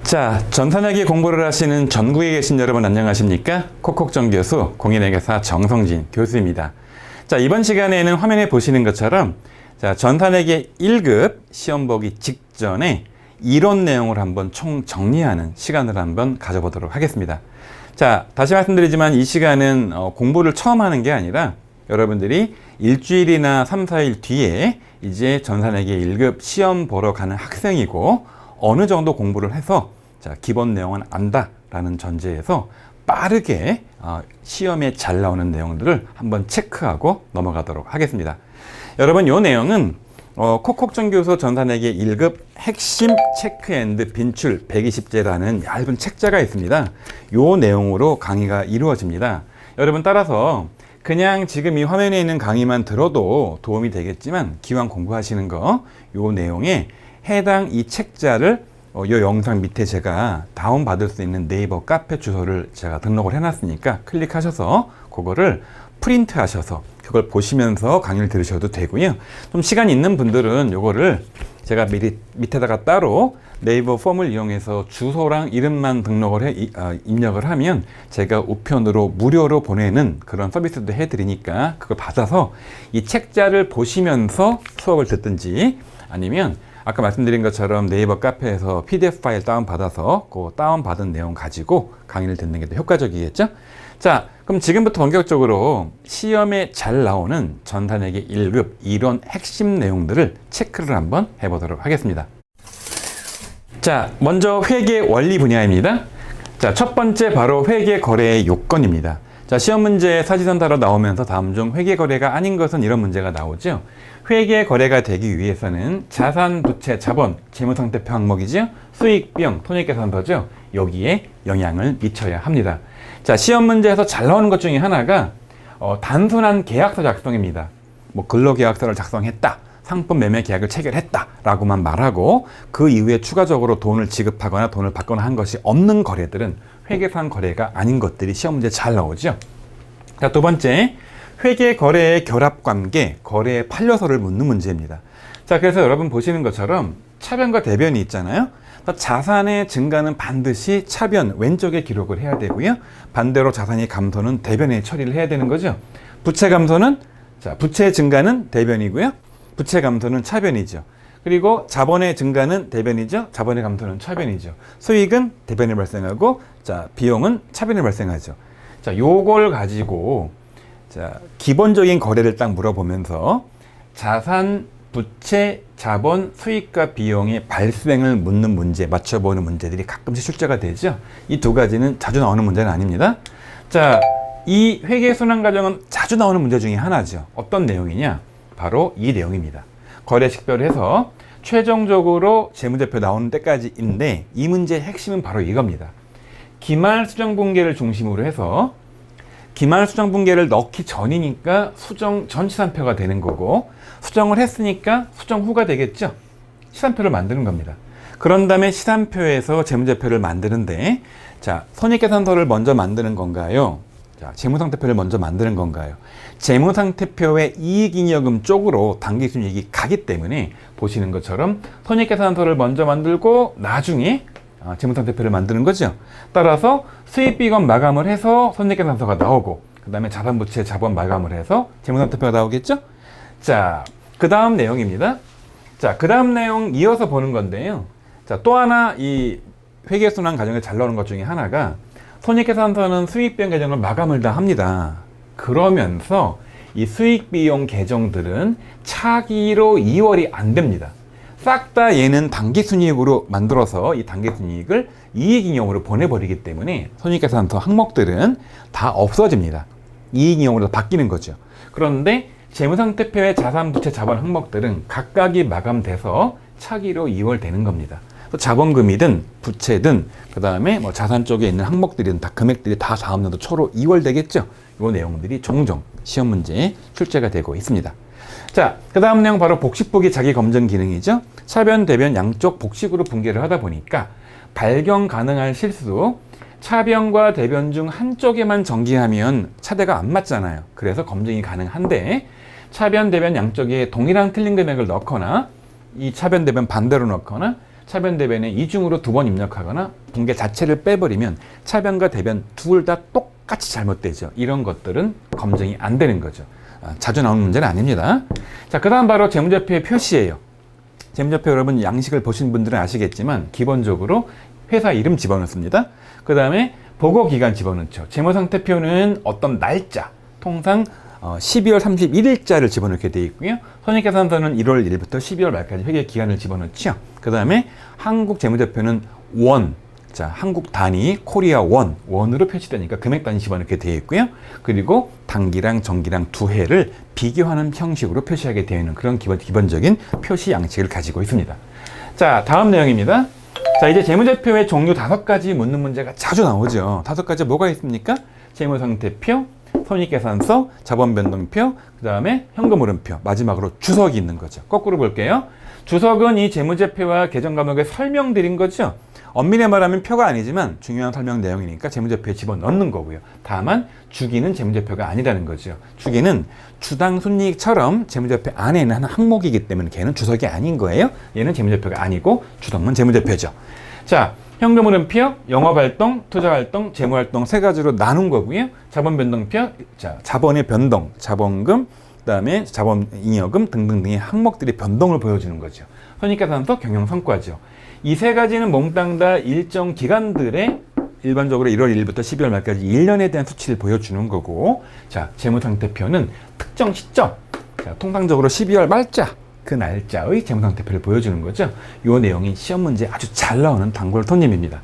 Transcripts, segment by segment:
자, 전산회계 공부를 하시는 전국에 계신 여러분 안녕하십니까? 콕콕정 교수, 공인회계사 정성진 교수입니다. 자, 이번 시간에는 화면에 보시는 것처럼 자, 전산회계 1급 시험 보기 직전에 이론 내용을 한번 총 정리하는 시간을 한번 가져보도록 하겠습니다. 자, 다시 말씀드리지만 이 시간은 공부를 처음 하는 게 아니라 여러분들이 일주일이나 3, 4일 뒤에 이제 전산회계 1급 시험 보러 가는 학생이고 어느 정도 공부를 해서 자, 기본 내용은 안다라는 전제에서 빠르게 시험에 잘 나오는 내용들을 한번 체크하고 넘어가도록 하겠습니다. 여러분, 이 내용은 콕콕정 교수 전산회계 1급 핵심 체크 앤드 빈출 120제라는 얇은 책자가 있습니다. 이 내용으로 강의가 이루어집니다. 여러분, 따라서 그냥 지금 이 화면에 있는 강의만 들어도 도움이 되겠지만 기왕 공부하시는 거 이 내용에 해당 이 책자를 이 영상 밑에 제가 다운받을 수 있는 네이버 카페 주소를 제가 등록을 해놨으니까 클릭하셔서 그거를 프린트 하셔서 그걸 보시면서 강의를 들으셔도 되고요. 좀 시간 있는 분들은 요거를 제가 미리 밑에다가 따로 네이버 폼을 이용해서 주소랑 이름만 등록을 입력을 하면 제가 우편으로 무료로 보내는 그런 서비스도 해드리니까 그걸 받아서 이 책자를 보시면서 수업을 듣든지 아니면 아까 말씀드린 것처럼 네이버 카페에서 PDF 파일 다운받아서 그 다운받은 내용 가지고 강의를 듣는 게 더 효과적이겠죠? 자, 그럼 지금부터 본격적으로 시험에 잘 나오는 전산회계 1급 이론 핵심 내용들을 체크를 한번 해보도록 하겠습니다. 자, 먼저 회계 원리 분야입니다. 자, 첫 번째 바로 회계 거래의 요건입니다. 자, 시험 문제에 사지선다로 나오면서 다음 중 회계 거래가 아닌 것은 이런 문제가 나오죠. 회계 거래가 되기 위해서는 자산, 부채, 자본, 재무상태표 항목이죠. 수익, 비용, 손익계산서죠. 여기에 영향을 미쳐야 합니다. 자, 시험 문제에서 잘 나오는 것 중에 하나가 단순한 계약서 작성입니다. 뭐 근로계약서를 작성했다, 상품 매매 계약을 체결했다 라고만 말하고 그 이후에 추가적으로 돈을 지급하거나 돈을 받거나 한 것이 없는 거래들은 회계상 거래가 아닌 것들이 시험 문제에 잘 나오죠. 자, 두 번째, 회계 거래의 결합관계, 거래의 판례서를 묻는 문제입니다. 자, 그래서 여러분 보시는 것처럼 차변과 대변이 있잖아요. 자산의 증가는 반드시 차변 왼쪽에 기록을 해야 되고요. 반대로 자산이 감소는 대변에 처리를 해야 되는 거죠. 부채 감소는 자, 부채 증가는 대변이고요. 부채 감소는 차변이죠. 그리고 자본의 증가는 대변이죠. 자본의 감소는 차변이죠. 수익은 대변에 발생하고 자, 비용은 차변에 발생하죠. 자, 요걸 가지고 자, 기본적인 거래를 딱 물어보면서 자산, 부채, 자본, 수익과 비용의 발생을 묻는 문제, 맞춰보는 문제들이 가끔씩 출제가 되죠. 이 두 가지는 자주 나오는 문제는 아닙니다. 자, 이 회계순환 과정은 자주 나오는 문제 중에 하나죠. 어떤 내용이냐? 바로 이 내용입니다. 거래 식별해서 최종적으로 재무제표 나오는 때까지인데 이 문제의 핵심은 바로 이겁니다. 기말 수정분계를 중심으로 해서 기말 수정분계를 넣기 전이니까 수정 전 시산표가 되는 거고 수정을 했으니까 수정 후가 되겠죠. 시산표를 만드는 겁니다. 그런 다음에 시산표에서 재무제표를 만드는데 자, 손익계산서를 먼저 만드는 건가요? 자, 재무상태표를 먼저 만드는 건가요? 재무상태표의 이익잉여금 쪽으로 당기순이익이 가기 때문에 보시는 것처럼 손익계산서를 먼저 만들고 나중에 재무상태표를 만드는 거죠. 따라서 수익비건 마감을 해서 손익계산서가 나오고 그 다음에 자산부채 자본 마감을 해서 재무상태표가 나오겠죠. 자, 그 다음 내용입니다. 자, 그 다음 내용 이어서 보는 건데요. 자, 또 하나 이 회계순환 과정에 잘 나오는 것 중에 하나가 손익계산서는 수익비용 계정을 마감을 다 합니다. 그러면서 이 수익비용 계정들은 차기로 이월이 안 됩니다. 싹 다 얘는 단기순이익으로 만들어서 이 단기순이익을 이익잉여금으로 보내버리기 때문에 손익계산서 항목들은 다 없어집니다. 이익잉여금으로 바뀌는 거죠. 그런데 재무상태표의 자산, 부채, 자본 항목들은 각각이 마감돼서 차기로 이월되는 겁니다. 자본금이든 부채든 그 다음에 뭐 자산 쪽에 있는 항목들이든 다 금액들이 다 다음 년도 초로 이월되겠죠. 이 내용들이 종종 시험 문제에 출제가 되고 있습니다. 자, 그 다음 내용 바로 복식보기 자기 검증 기능이죠. 차변, 대변 양쪽 복식으로 분계를 하다 보니까 발견 가능한 실수, 차변과 대변 중 한쪽에만 전기하면 차대가 안 맞잖아요. 그래서 검증이 가능한데 차변, 대변 양쪽에 동일한 틀린 금액을 넣거나 이 차변, 대변 반대로 넣거나 차변 대변에 이중으로 2번 입력하거나 붕괴 자체를 빼버리면 차변과 대변 둘 다 똑같이 잘못되죠. 이런 것들은 검증이 안 되는 거죠. 자주 나오는 문제는 아닙니다. 자, 그 다음 바로 재무제표의 표시예요. 재무제표 여러분 양식을 보신 분들은 아시겠지만 기본적으로 회사 이름 집어넣습니다. 그 다음에 보고기간 집어넣죠. 재무상태표는 어떤 날짜, 통상 12월 31일자를 집어넣게 되어 있고요. 손익계산서는 1월 1일부터 12월 말까지 회계 기간을 집어넣죠. 그 다음에 한국 재무제표는 원, 자, 한국 단위 코리아 원으로 표시되니까 금액 단위 집어넣게 되어 있고요. 그리고 단기랑 정기랑 두 해를 비교하는 형식으로 표시하게 되어 있는 그런 기본적인 표시 양식을 가지고 있습니다. 자, 다음 내용입니다. 자, 이제 재무제표의 종류 5가지 묻는 문제가 자주 나오죠. 5가지 뭐가 있습니까? 재무상태표, 손익계산서, 자본변동표, 그 다음에 현금흐름표, 마지막으로 주석이 있는 거죠. 거꾸로 볼게요. 주석은 이 재무제표와 계정과목에 설명드린 거죠. 엄밀히 말하면 표가 아니지만 중요한 설명 내용이니까 재무제표에 집어넣는 거고요. 다만 주기는 재무제표가 아니라는 거죠. 주기는 주당 순이익처럼 재무제표 안에 있는 한 항목이기 때문에 걔는 주석이 아닌 거예요. 얘는 재무제표가 아니고 주석만 재무제표죠. 자, 현금흐름표, 영업활동, 투자활동, 재무활동 3가지로 나눈 거고요. 자본변동표, 자, 자본의 변동, 자본금, 그다음에 자본잉여금 등등등의 항목들이 변동을 보여주는 거죠. 손익계산서, 경영성과죠. 이 3가지는 몽땅 다 일정 기간들의 일반적으로 1월 1일부터 12월 말까지 1년에 대한 수치를 보여주는 거고, 자, 재무상태표는 특정 시점, 자, 통상적으로 12월 말자, 그 날짜의 재무상태표를 보여주는 거죠. 이 내용이 시험 문제에 아주 잘 나오는 단골 손님입니다.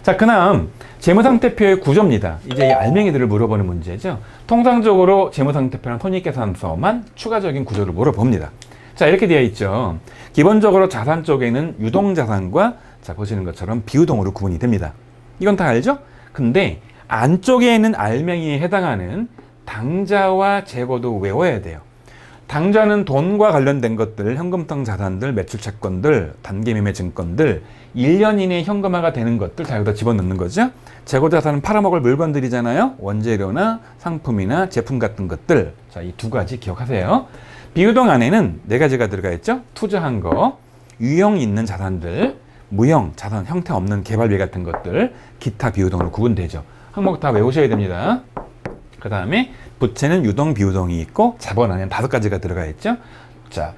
자, 그다음 재무상태표의 구조입니다. 이제 이 알맹이들을 물어보는 문제죠. 통상적으로 재무상태표랑 손익계산서만 추가적인 구조를 물어봅니다. 자, 이렇게 되어 있죠. 기본적으로 자산 쪽에는 유동자산과 자, 보시는 것처럼 비유동으로 구분이 됩니다. 이건 다 알죠? 근데 안쪽에 있는 알맹이에 해당하는 당좌와 재고도 외워야 돼요. 당좌는 돈과 관련된 것들, 현금성 자산들, 매출 채권들, 단기매매 증권들, 1년 이내에 현금화가 되는 것들 다 여기다 집어넣는 거죠. 재고 자산은 팔아먹을 물건들이잖아요. 원재료나 상품이나 제품 같은 것들. 자, 이 2가지 기억하세요. 비유동 안에는 4가지가 들어가 있죠. 투자한 거, 유형 있는 자산들, 무형, 자산 형태 없는 개발비 같은 것들, 기타 비유동으로 구분되죠. 항목 다 외우셔야 됩니다. 그 다음에 부채는 유동, 비유동이 있고 자본 안에는 5가지가 들어가 있죠. 자,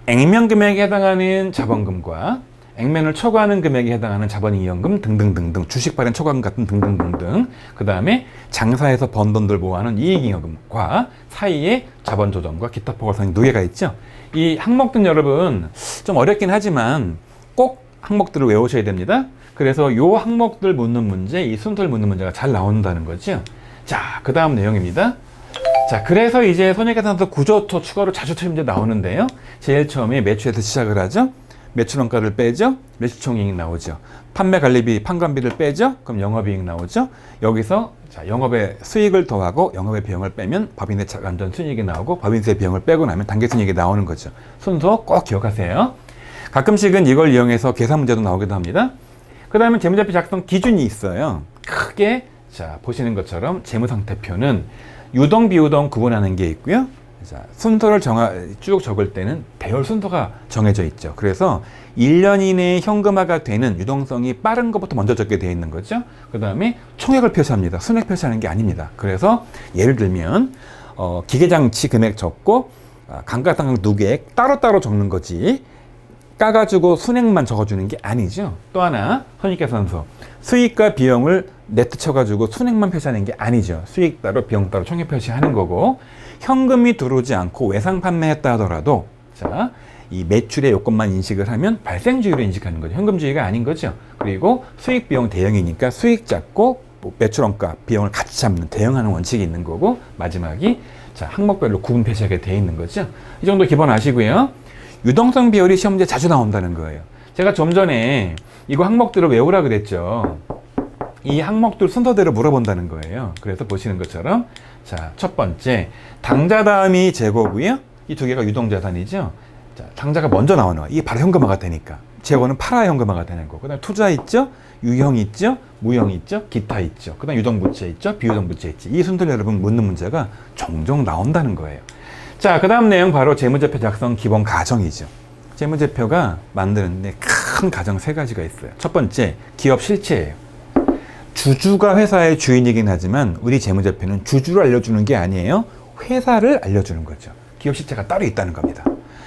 액면 금액에 해당하는 자본금과 액면을 초과하는 금액에 해당하는 자본잉여금 등등등등, 주식 발행 초과금 같은 등등등등. 그 다음에 장사에서 번 돈들 모아놓은 이익잉여금과 사이에 자본조정과 기타 포괄성이 2개가 있죠. 이 항목들은 여러분 좀 어렵긴 하지만 꼭 항목들을 외우셔야 됩니다. 그래서 이 항목들 묻는 문제, 이 순서를 묻는 문제가 잘 나온다는 거죠. 자, 그 다음 내용입니다. 자, 그래서 이제 손익계산서 구조토 추가로 자주 틀린 문제 나오는데요. 제일 처음에 매출에서 시작을 하죠. 매출원가를 빼죠. 매출총이익 나오죠. 판매관리비, 판관비를 빼죠. 그럼 영업이익 나오죠. 여기서 자, 영업의 수익을 더하고 영업의 비용을 빼면 법인의 완전 순이익이 나오고 법인세 비용을 빼고 나면 단계순이익이 나오는 거죠. 순서 꼭 기억하세요. 가끔씩은 이걸 이용해서 계산 문제도 나오기도 합니다. 그 다음에 재무제표 작성 기준이 있어요. 크게 자, 보시는 것처럼 재무상태표는 유동, 비유동 구분하는 게 있고요. 자, 순서를 쭉 적을 때는 배열 순서가 정해져 있죠. 그래서 1년 이내에 현금화가 되는 유동성이 빠른 것부터 먼저 적게 되어 있는 거죠. 그 다음에 총액을 표시합니다. 순액 표시하는 게 아닙니다. 그래서 예를 들면 기계장치 금액 적고 감가상각 누계액 따로따로 적는 거지 까가지고 순액만 적어주는 게 아니죠. 또 하나 손익계산서 수익과 비용을 네트 쳐가지고 순액만 표시하는 게 아니죠. 수익 따로 비용 따로 총액 표시하는 거고 현금이 들어오지 않고 외상 판매했다 하더라도 자, 이 매출의 요건만 인식을 하면 발생주의로 인식하는 거죠. 현금주의가 아닌 거죠. 그리고 수익 비용 대형이니까 수익 잡고 매출원가 비용을 같이 잡는 대응하는 원칙이 있는 거고 마지막이 자, 항목별로 구분 표시하게 돼 있는 거죠. 이 정도 기본 아시고요. 유동성 비율이 시험 문제 자주 나온다는 거예요. 제가 좀 전에 이거 항목들을 외우라 그랬죠. 이 항목들 순서대로 물어본다는 거예요. 그래서 보시는 것처럼 자, 첫 번째 당좌 다음이 재고고요. 이 2개가 유동자산이죠. 자, 당좌가 먼저 나오는 이게 바로 현금화가 되니까 재고는 팔아야 현금화가 되는 거고 그다음 투자 있죠. 유형 있죠. 무형 있죠. 기타 있죠. 그다음 유동부채 있죠. 비유동부채 있죠. 이 순서를 여러분 묻는 문제가 종종 나온다는 거예요. 자, 그 다음 내용 바로 재무제표 작성 기본 과정이죠. 재무제표가 만드는데 큰 가정 세 가지가 있어요. 첫 번째, 기업 실체예요. 주주가 회사의 주인이긴 하지만 우리 재무제표는 주주를 알려주는 게 아니에요. 회사를 알려주는 거죠. 기업 실체가 따로 있다는 겁니다.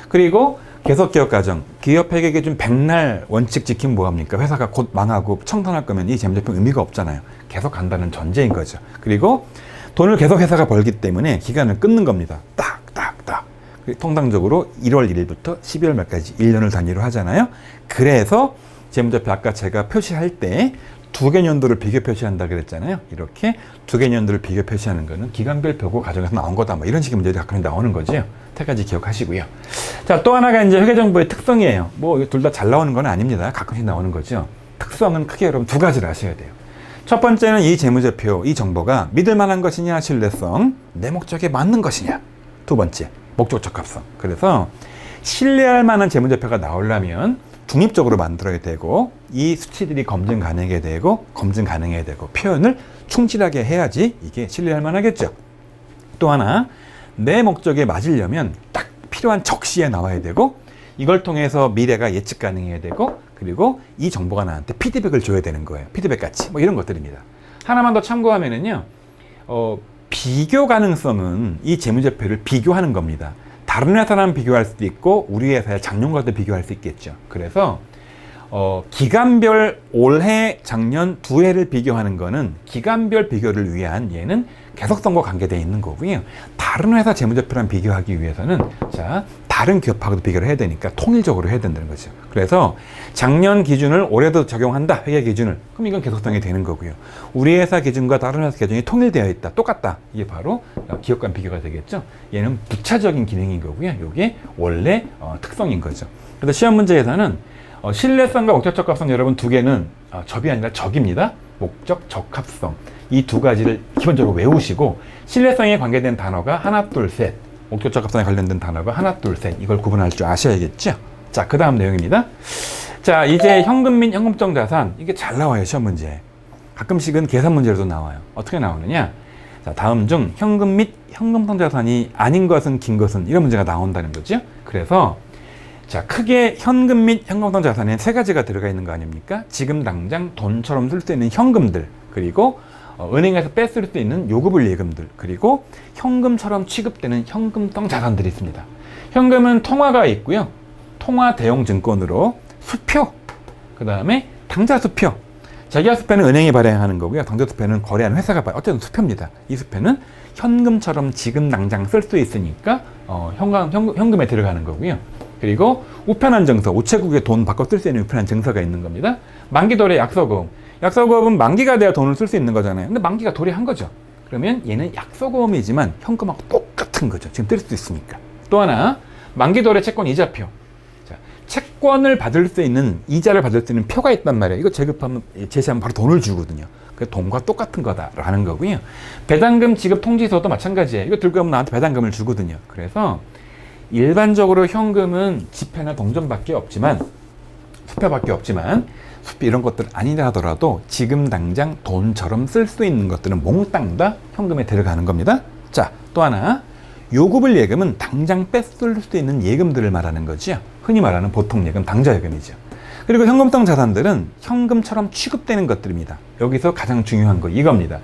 그리고 계속기업 가정, 기업 회계 기준 백날 원칙 지키면 뭐합니까? 회사가 곧 망하고 청산할 거면 이 재무제표 의미가 없잖아요. 계속 간다는 전제인 거죠. 그리고 돈을 계속 회사가 벌기 때문에 기간을 끊는 겁니다. 딱. 통상적으로 1월 1일부터 12월 말까지 1년을 단위로 하잖아요. 그래서 재무제표 아까 제가 표시할 때 두 개 년도를 비교 표시한다 그랬잖아요. 이렇게 두 개 년도를 비교 표시하는 거는 기간별 표고 과정에서 나온 거다. 뭐 이런 식의 문제들이 가끔 나오는 거죠. 세 가지 기억하시고요. 자, 또 하나가 이제 회계정보의 특성이에요. 뭐 둘 다 잘 나오는 건 아닙니다. 가끔씩 나오는 거죠. 특성은 크게 여러분 두 가지를 아셔야 돼요. 첫 번째는 이 재무제표, 이 정보가 믿을 만한 것이냐, 신뢰성, 내 목적에 맞는 것이냐. 두 번째, 목적 적합성. 그래서 신뢰할 만한 재무제표가 나오려면 중립적으로 만들어야 되고 이 수치들이 검증 가능해야 되고 표현을 충실하게 해야지 이게 신뢰할 만하겠죠. 또 하나, 내 목적에 맞으려면 딱 필요한 적시에 나와야 되고 이걸 통해서 미래가 예측 가능해야 되고 그리고 이 정보가 나한테 피드백을 줘야 되는 거예요. 피드백 같이 뭐 이런 것들입니다. 하나만 더 참고하면은요. 비교 가능성은 이 재무제표를 비교하는 겁니다. 다른 회사랑 비교할 수도 있고 우리 회사의 작년과도 비교할 수 있겠죠. 그래서 기간별 올해, 작년 두 해를 비교하는 거는 기간별 비교를 위한 얘는 계속성과 관계되어 있는 거고요. 다른 회사 재무제표랑 비교하기 위해서는 자 다른 기업하고도 비교를 해야 되니까 통일적으로 해야 된다는 거죠. 그래서 작년 기준을 올해도 적용한다. 회계 기준을. 그럼 이건 계속성이 되는 거고요. 우리 회사 기준과 다른 회사 기준이 통일되어 있다. 똑같다. 이게 바로 기업 간 비교가 되겠죠. 얘는 부차적인 기능인 거고요. 이게 원래 특성인 거죠. 그래서 시험 문제에서는 신뢰성과 목적 적합성 여러분 두 개는 접이 아니라 적입니다. 목적 적합성. 이 두 가지를 기본적으로 외우시고 신뢰성에 관계된 단어가 하나, 둘, 셋. 목적 적합성에 관련된 단어가 하나, 둘, 셋. 이걸 구분할 줄 아셔야겠죠. 자, 그 다음 내용입니다. 자, 이제 현금 및 현금성 자산. 이게 잘 나와요, 시험 문제. 가끔씩은 계산 문제로도 나와요. 어떻게 나오느냐? 자, 다음 중 현금 및 현금성 자산이 아닌 것은 긴 것은 이런 문제가 나온다는 거죠. 그래서 자, 크게 현금 및 현금성 자산에 세 가지가 들어가 있는 거 아닙니까? 지금 당장 돈처럼 쓸 수 있는 현금들, 그리고 은행에서 뺐을 수 있는 요구불 예금들, 그리고 현금처럼 취급되는 현금성 자산들이 있습니다. 현금은 통화가 있고요. 통화 대용 증권으로 수표, 그 다음에 당좌수표. 자기화수표는 은행이 발행하는 거고요. 당좌수표는 거래하는 회사가 어쨌든 수표입니다. 이 수표는 현금처럼 지금 당장 쓸 수 있으니까 현금에 들어가는 거고요. 그리고 우편한 증서, 우체국에 돈 바꿔 쓸 수 있는 우편한 증서가 있는 겁니다. 만기도래 약소금. 약소금은 만기가 돼야 돈을 쓸 수 있는 거잖아요. 근데 만기가 도래한 거죠. 그러면 얘는 약소금이지만 현금하고 똑같은 거죠. 지금 뜰 수 있으니까. 또 하나, 만기도래 채권 이자표. 자, 채권을 받을 수 있는, 이자를 받을 수 있는 표가 있단 말이에요. 이거 제시하면 바로 돈을 주거든요. 그 돈과 똑같은 거다라는 거고요. 배당금 지급 통지서도 마찬가지예요. 이거 들고 가면 나한테 배당금을 주거든요. 그래서 일반적으로 현금은 지폐나 동전밖에 없지만, 수표밖에 없지만, 수표 이런 것들 아니라 하더라도 지금 당장 돈처럼 쓸 수 있는 것들은 몽땅 다 현금에 들어가는 겁니다. 자, 또 하나, 요구불 예금은 당장 뺏을 수 있는 예금들을 말하는 거죠. 흔히 말하는 보통 예금, 당좌예금이죠. 그리고 현금성 자산들은 현금처럼 취급되는 것들입니다. 여기서 가장 중요한 거 이겁니다.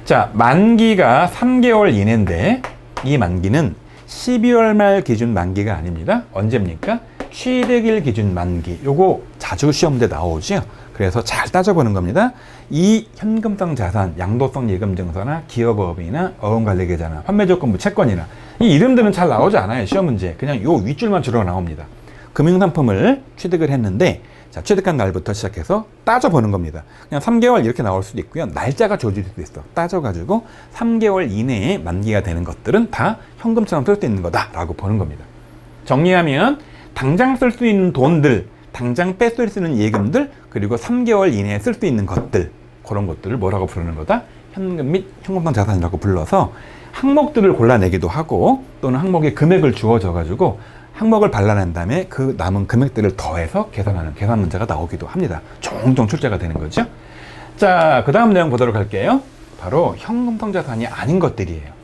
자, 만기가 3개월 이내인데 이 만기는 12월 말 기준 만기가 아닙니다. 언제입니까? 취득일 기준 만기. 요거 자주 시험대 나오죠. 그래서 잘 따져보는 겁니다. 이 현금성 자산, 양도성 예금증서나 기업업이나 어음관리계좌나 판매조건부 채권이나 이 이름들은 잘 나오지 않아요. 시험 문제. 그냥 요 윗줄만 주로 나옵니다. 금융상품을 취득을 했는데 자, 취득한 날부터 시작해서 따져보는 겁니다. 그냥 3개월 이렇게 나올 수도 있고요. 날짜가 주어질 수도 있어. 따져가지고 3개월 이내에 만기가 되는 것들은 다 현금처럼 쓸 수 있는 거다라고 보는 겁니다. 정리하면 당장 쓸 수 있는 돈들, 당장 뺏을 수 있는 예금들, 그리고 3개월 이내에 쓸 수 있는 것들, 그런 것들을 뭐라고 부르는 거다? 현금 및 현금성 자산이라고 불러서 항목들을 골라내기도 하고 또는 항목에 금액을 주어져가지고 항목을 발라낸 다음에 그 남은 금액들을 더해서 계산하는 계산 문제가 나오기도 합니다. 종종 출제가 되는 거죠. 자, 그 다음 내용 보도록 할게요. 바로 현금성 자산이 아닌 것들이에요.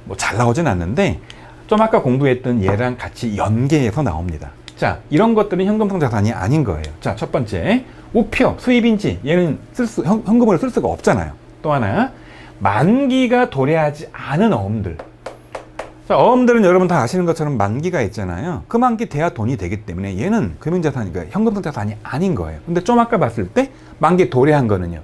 뭐 잘 나오진 않는데 좀 아까 공부했던 얘랑 같이 연계해서 나옵니다. 자, 이런 것들은 현금성 자산이 아닌 거예요. 자, 첫 번째, 우표, 수입인지 얘는 현금으로 쓸 수가 없잖아요. 또 하나, 만기가 도래하지 않은 어음들. 자, 어음들은 여러분 다 아시는 것처럼 만기가 있잖아요. 그 만기 돼야 돈이 되기 때문에 얘는 금융자산이니까 현금성 자산이 아닌 거예요. 근데 좀 아까 봤을 때 만기 도래한 거는요,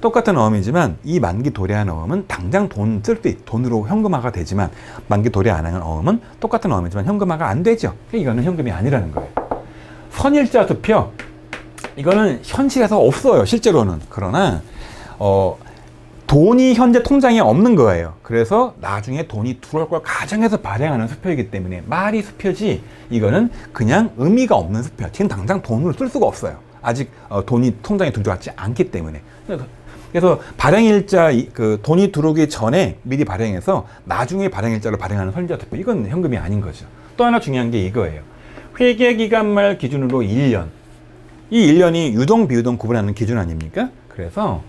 똑같은 어음이지만 이 만기 도래한 어음은 당장 돈 쓸 때 돈으로 현금화가 되지만, 만기 도래 안 하는 어음은 똑같은 어음이지만 현금화가 안 되죠. 이거는 현금이 아니라는 거예요. 선일자 수표, 이거는 현실에서 없어요, 실제로는. 그러나 돈이 현재 통장에 없는 거예요. 그래서 나중에 돈이 들어올 걸 가정해서 발행하는 수표이기 때문에 말이 수표지, 이거는 그냥 의미가 없는 수표. 지금 당장 돈을 쓸 수가 없어요. 아직 돈이 통장에 들어왔지 않기 때문에. 그래서 발행일자, 그 돈이 들어오기 전에 미리 발행해서 나중에 발행일자로 발행하는 선일자 수표, 이건 현금이 아닌 거죠. 또 하나 중요한 게 이거예요. 회계기간 말 기준으로 1년. 이 1년이 유동 비유동 구분하는 기준 아닙니까? 그래서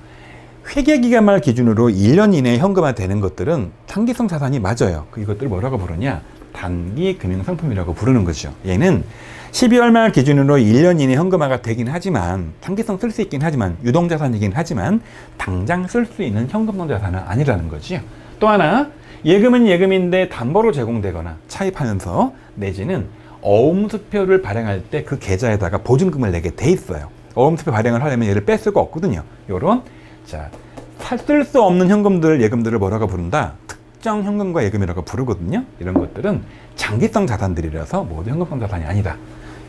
회계기간 말 기준으로 1년 이내에 현금화되는 것들은 단기성 자산이 맞아요. 이것들을 뭐라고 부르냐? 단기 금융상품이라고 부르는 거죠. 얘는 12월 말 기준으로 1년 이내 현금화가 되긴 하지만, 단기성 쓸 수 있긴 하지만, 유동자산이긴 하지만 당장 쓸 수 있는 현금성 자산은 아니라는 거죠. 또 하나, 예금은 예금인데 담보로 제공되거나 차입하면서, 내지는 어음수표를 발행할 때 그 계좌에다가 보증금을 내게 돼 있어요. 어음수표 발행을 하려면 얘를 뺄 수가 없거든요. 요런, 자, 쓸 수 없는 현금들, 예금들을 뭐라고 부른다? 특정 현금과 예금이라고 부르거든요. 이런 것들은 장기성 자산들이라서 모두 현금성 자산이 아니다.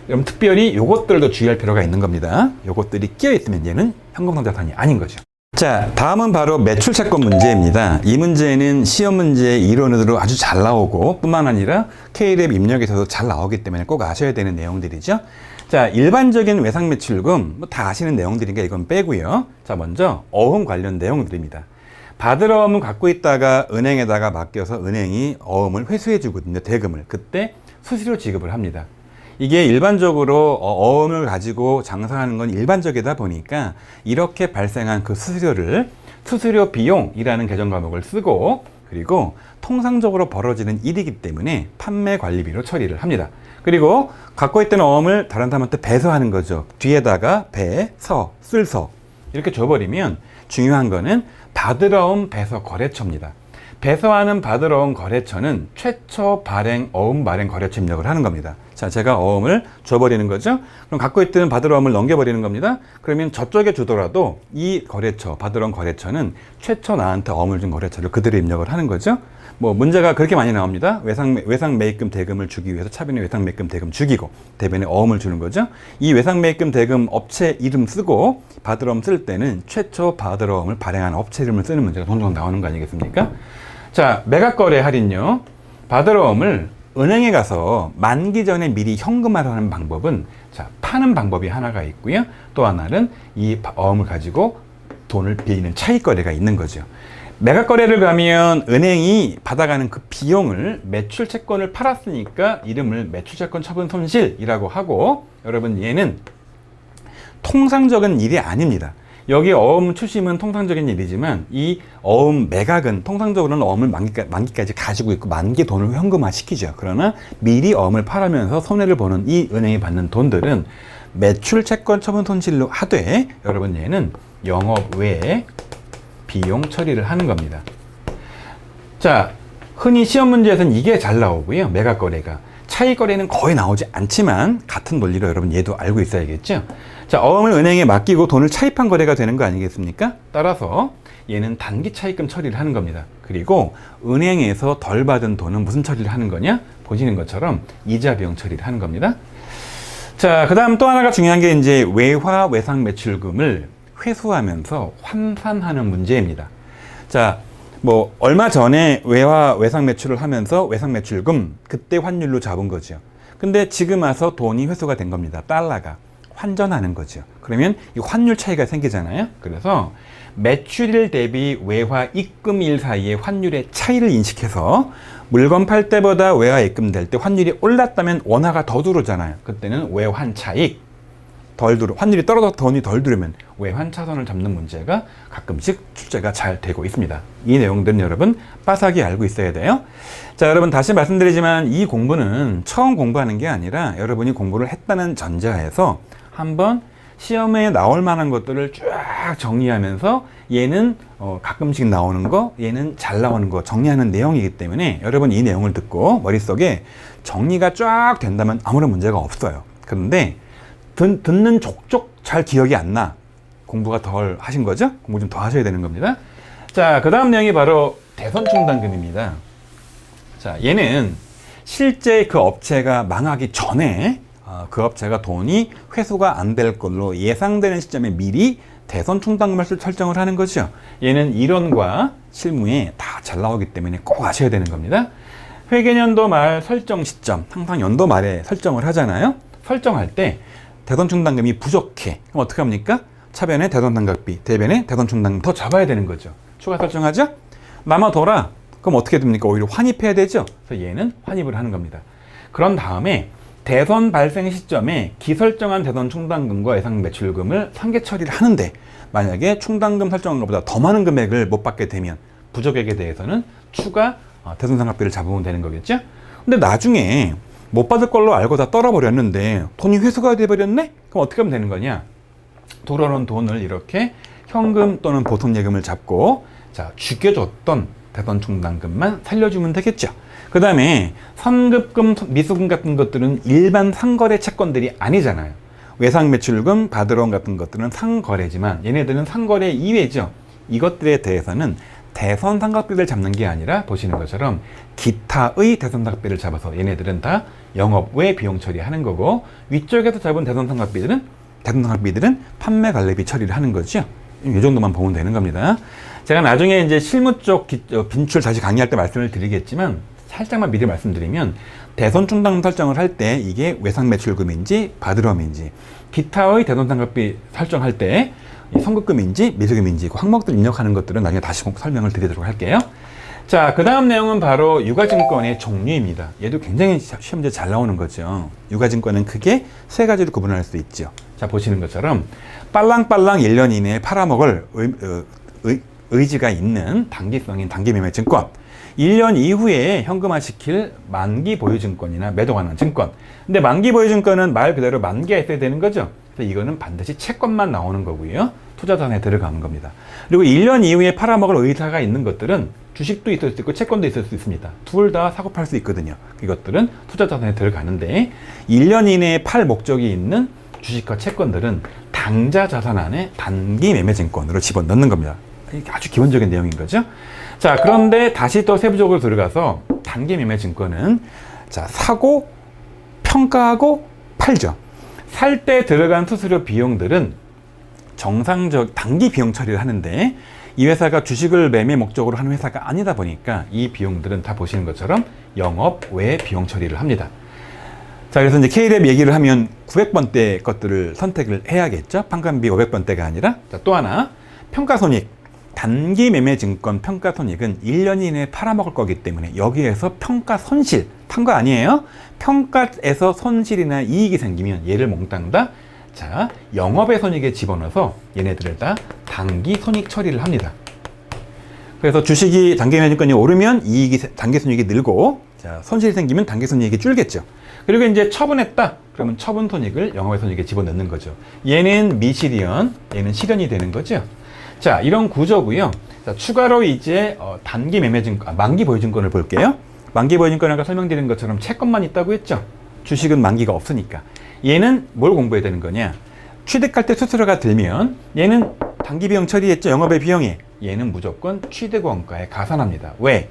그럼 특별히 요것들도 주의할 필요가 있는 겁니다. 요것들이 끼어 있으면 얘는 현금성 자산이 아닌 거죠. 자, 다음은 바로 매출채권 문제입니다. 이 문제는 시험 문제 이론으로 아주 잘 나오고, 뿐만 아니라 K랩 입력에서도 잘 나오기 때문에 꼭 아셔야 되는 내용들이죠. 자, 일반적인 외상매출금 다 아시는 내용들이니까 이건 빼고요. 자, 먼저 어음 관련 내용들입니다. 받을 어음을 갖고 있다가 은행에다가 맡겨서 은행이 어음을 회수해 주거든요. 대금을. 그때 수수료 지급을 합니다. 이게 일반적으로 어음을 가지고 장사하는 건 일반적이다 보니까 이렇게 발생한 그 수수료를 수수료 비용이라는 계정 과목을 쓰고, 그리고 통상적으로 벌어지는 일이기 때문에 판매 관리비로 처리를 합니다. 그리고 갖고 있던 어음을 다른 사람한테 배서하는 거죠. 뒤에다가 배서, 쓸서 이렇게 줘버리면 중요한 거는 받을 어음 배서 거래처입니다. 배서하는 받을 어음 거래처는 최초 발행 어음 발행 거래처 입력을 하는 겁니다. 자, 제가 어음을 줘버리는 거죠. 그럼 갖고 있던 받을 어음을 넘겨버리는 겁니다. 그러면 저쪽에 주더라도 이 거래처, 받을 어음 거래처는 최초 나한테 어음을 준 거래처를 그대로 입력을 하는 거죠. 뭐 문제가 그렇게 많이 나옵니다. 외상 매입금 대금을 주기 위해서 차변에 외상 매입금 대금 죽이고 대변에 어음을 주는 거죠. 이 외상 매입금 대금 업체 이름 쓰고 받을 어음 쓸 때는 최초 받을 어음을 발행한 업체 이름을 쓰는 문제가 종종 나오는 거 아니겠습니까? 자, 매각거래 할인요. 받을 어음을 은행에 가서 만기 전에 미리 현금화하는 방법은, 자, 파는 방법이 하나가 있고요. 또 하나는 이 어음을 가지고 돈을 빌리는 차익거래가 있는 거죠. 매각거래를 가면 은행이 받아가는 그 비용을 매출채권을 팔았으니까 이름을 매출채권 처분 손실이라고 하고, 여러분 얘는 통상적인 일이 아닙니다. 여기 어음 추심은 통상적인 일이지만 이 어음 매각은 통상적으로는 어음을 만기까지 가지고 있고 만기 돈을 현금화 시키죠. 그러나 미리 어음을 팔으면서 손해를 보는 이 은행이 받는 돈들은 매출채권 처분 손실로 하되, 여러분 얘는 영업 외에 비용 처리를 하는 겁니다. 자, 흔히 시험 문제에서는 이게 잘 나오고요. 매각거래가. 차익거래는 거의 나오지 않지만 같은 논리로 여러분 얘도 알고 있어야겠죠. 자, 어음을 은행에 맡기고 돈을 차입한 거래가 되는 거 아니겠습니까? 따라서 얘는 단기 차입금 처리를 하는 겁니다. 그리고 은행에서 덜 받은 돈은 무슨 처리를 하는 거냐? 보시는 것처럼 이자 비용 처리를 하는 겁니다. 자, 그 다음 또 하나가 중요한 게 이제 외화 외상 매출금을 회수하면서 환산하는 문제입니다. 자, 뭐 얼마 전에 외화 외상 매출을 하면서 외상 매출금 그때 환율로 잡은 거죠. 근데 지금 와서 돈이 회수가 된 겁니다. 달러가 환전하는 거죠. 그러면 이 환율 차이가 생기잖아요. 그래서 매출일 대비 외화 입금일 사이의 환율의 차이를 인식해서 물건 팔 때보다 외화 입금 될 때 환율이 올랐다면 원화가 더 들어오잖아요. 그때는 외환 차익, 환율이 떨어져 돈이 덜 들으면 외환 차선을 잡는 문제가 가끔씩 출제가 잘 되고 있습니다. 이 내용들은 여러분 빠삭히 알고 있어야 돼요. 자, 여러분 다시 말씀드리지만 이 공부는 처음 공부하는 게 아니라 여러분이 공부를 했다는 전제하에서 한번 시험에 나올 만한 것들을 쫙 정리하면서 얘는 가끔씩 나오는 거, 얘는 잘 나오는 거 정리하는 내용이기 때문에 여러분 이 내용을 듣고 머릿속에 정리가 쫙 된다면 아무런 문제가 없어요. 그런데 듣는 족족 잘 기억이 안 나. 공부가 덜 하신 거죠? 공부 좀 더 하셔야 되는 겁니다. 자, 그 다음 내용이 바로 대선충당금입니다. 자, 얘는 실제 그 업체가 망하기 전에 그 업체가 돈이 회수가 안 될 걸로 예상되는 시점에 미리 대선충당금을 설정을 하는 거죠. 얘는 이론과 실무에 다 잘 나오기 때문에 꼭 아셔야 되는 겁니다. 회계연도 말 설정 시점, 항상 연도 말에 설정을 하잖아요. 설정할 때 대선충당금이 부족해. 그럼 어떻게 합니까? 차변에 대선상각비, 대변에 대선충당금 더 잡아야 되는 거죠. 추가 설정하죠? 남아돌아. 그럼 어떻게 됩니까? 오히려 환입해야 되죠. 그래서 얘는 환입을 하는 겁니다. 그런 다음에 대선 발생 시점에 기설정한 대선 충당금과 예상 매출금을 상계 처리를 하는데 만약에 충당금 설정한 것보다 더 많은 금액을 못 받게 되면 부족액에 대해서는 추가 대선 상각비를 잡으면 되는 거겠죠? 근데 나중에 못 받을 걸로 알고 다 떨어버렸는데 돈이 회수가 돼버렸네? 그럼 어떻게 하면 되는 거냐? 들어오는 돈을 이렇게 현금 또는 보통예금을 잡고 자, 죽여줬던 대선 충당금만 살려주면 되겠죠. 그 다음에 선급금, 미수금 같은 것들은 일반 상거래 채권들이 아니잖아요. 외상매출금, 바드론 같은 것들은 상거래지만 얘네들은 상거래 이외죠. 이것들에 대해서는 대선상각비를 잡는 게 아니라 보시는 것처럼 기타의 대선상각비를 잡아서 얘네들은 다 영업 외 비용 처리하는 거고 위쪽에서 잡은 대선상각비들은 판매 관리비 처리를 하는 거죠. 이 정도만 보면 되는 겁니다. 제가 나중에 이제 실무 쪽 빈출 다시 강의할 때 말씀을 드리겠지만 살짝만 미리 말씀드리면 대선충당금 설정을 할 때 이게 외상매출금인지 바드럼인지 기타의 대선상각비 설정할 때 선급금인지 미수금인지 그 항목들 입력하는 것들은 나중에 다시 설명을 드리도록 할게요. 자, 그 다음 내용은 바로 유가증권의 종류입니다. 얘도 굉장히 시험지에 잘 나오는 거죠. 유가증권은 크게 세 가지로 구분할 수 있죠. 자, 보시는 것처럼 빨랑빨랑 1년 이내에 팔아먹을 의지가 있는 단기성인 단기매매증권, 1년 이후에 현금화시킬 만기 보유증권이나 매도 가능한 증권. 근데 만기 보유증권은 말 그대로 만기가 있어야 되는 거죠. 그래서 이거는 반드시 채권만 나오는 거고요. 투자자산에 들어가는 겁니다. 그리고 1년 이후에 팔아먹을 의사가 있는 것들은 주식도 있을 수 있고 채권도 있을 수 있습니다. 둘 다 사고 팔 수 있거든요. 이것들은 투자자산에 들어가는데 1년 이내에 팔 목적이 있는 주식과 채권들은 당좌 자산 안에 단기 매매증권으로 집어넣는 겁니다. 이게 아주 기본적인 내용인 거죠. 자, 그런데 다시 또 세부적으로 들어가서 단기 매매 증권은 자, 사고, 평가하고 팔죠. 살 때 들어간 수수료 비용들은 정상적 단기 비용 처리를 하는데 이 회사가 주식을 매매 목적으로 하는 회사가 아니다 보니까 이 비용들은 다 보시는 것처럼 영업 외 비용 처리를 합니다. 자, 그래서 이제 K랩 얘기를 하면 900번대 것들을 선택을 해야겠죠. 판관비 500번대가 아니라. 자, 또 하나 평가손익. 단기 매매 증권 평가 손익은 1년 이내에 팔아먹을 거기 때문에 여기에서 평가 손실, 판거 아니에요? 평가에서 손실이나 이익이 생기면 얘를 몽땅 다 자, 영업의 손익에 집어넣어서 얘네들을 다 단기 손익 처리를 합니다. 그래서 주식이 단기 매매 증권이 오르면 단기 손익이 늘고 자, 손실이 생기면 단기 손익이 줄겠죠. 그리고 이제 처분했다. 그러면 처분 손익을 영업의 손익에 집어넣는 거죠. 얘는 미실현, 얘는 실현이 되는 거죠. 자, 이런 구조고요. 자, 추가로 이제 단기 매매증권, 만기 보유증권을 볼게요. 만기 보유증권은 아까 설명드린 것처럼 채권만 있다고 했죠. 주식은 만기가 없으니까. 얘는 뭘 공부해야 되는 거냐? 취득할 때 수수료가 들면 얘는 단기 비용 처리했죠. 영업의 비용에. 얘는 무조건 취득 원가에 가산합니다. 왜?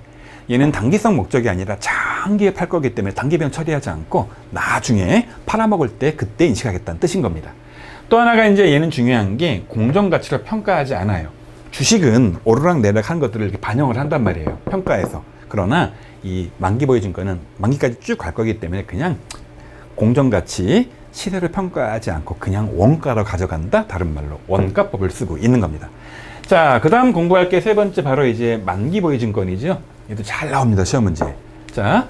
얘는 단기성 목적이 아니라 장기에 팔 거기 때문에 단기 비용 처리하지 않고 나중에 팔아먹을 때 그때 인식하겠다는 뜻인 겁니다. 또 하나가 이제 얘는 중요한 게 공정가치로 평가하지 않아요. 주식은 오르락 내리락 하는 것들을 이렇게 반영을 한단 말이에요. 평가에서. 그러나 이 만기 보유증권은 만기까지 쭉 갈 거기 때문에 그냥 공정가치 시세를 평가하지 않고 그냥 원가로 가져간다. 다른 말로 원가법을 쓰고 있는 겁니다. 자, 그 다음 공부할 게 세 번째 바로 이제 만기 보유증권이죠. 얘도 잘 나옵니다. 시험 문제. 자,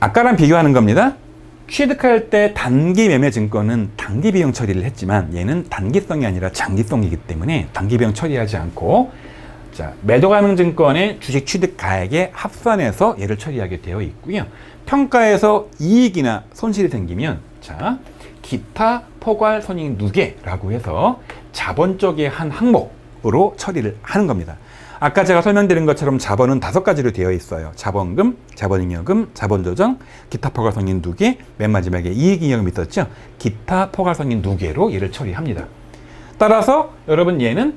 아까랑 비교하는 겁니다. 취득할 때 단기 매매 증권은 단기 비용 처리를 했지만 얘는 단기성이 아니라 장기성이기 때문에 단기 비용 처리하지 않고 자, 매도 가능 증권의 주식 취득 가액에 합산해서 얘를 처리하게 되어 있고요. 평가에서 이익이나 손실이 생기면 자, 기타 포괄 손익 누계라고 해서 자본 쪽의 한 항목으로 처리를 하는 겁니다. 아까 제가 설명드린 것처럼 자본은 5가지로 되어 있어요. 자본금, 자본잉여금, 자본조정, 기타 포괄손익 누계, 맨 마지막에 이익잉여금 있었죠. 기타 포괄손익 누계로 얘를 처리합니다. 따라서 여러분 얘는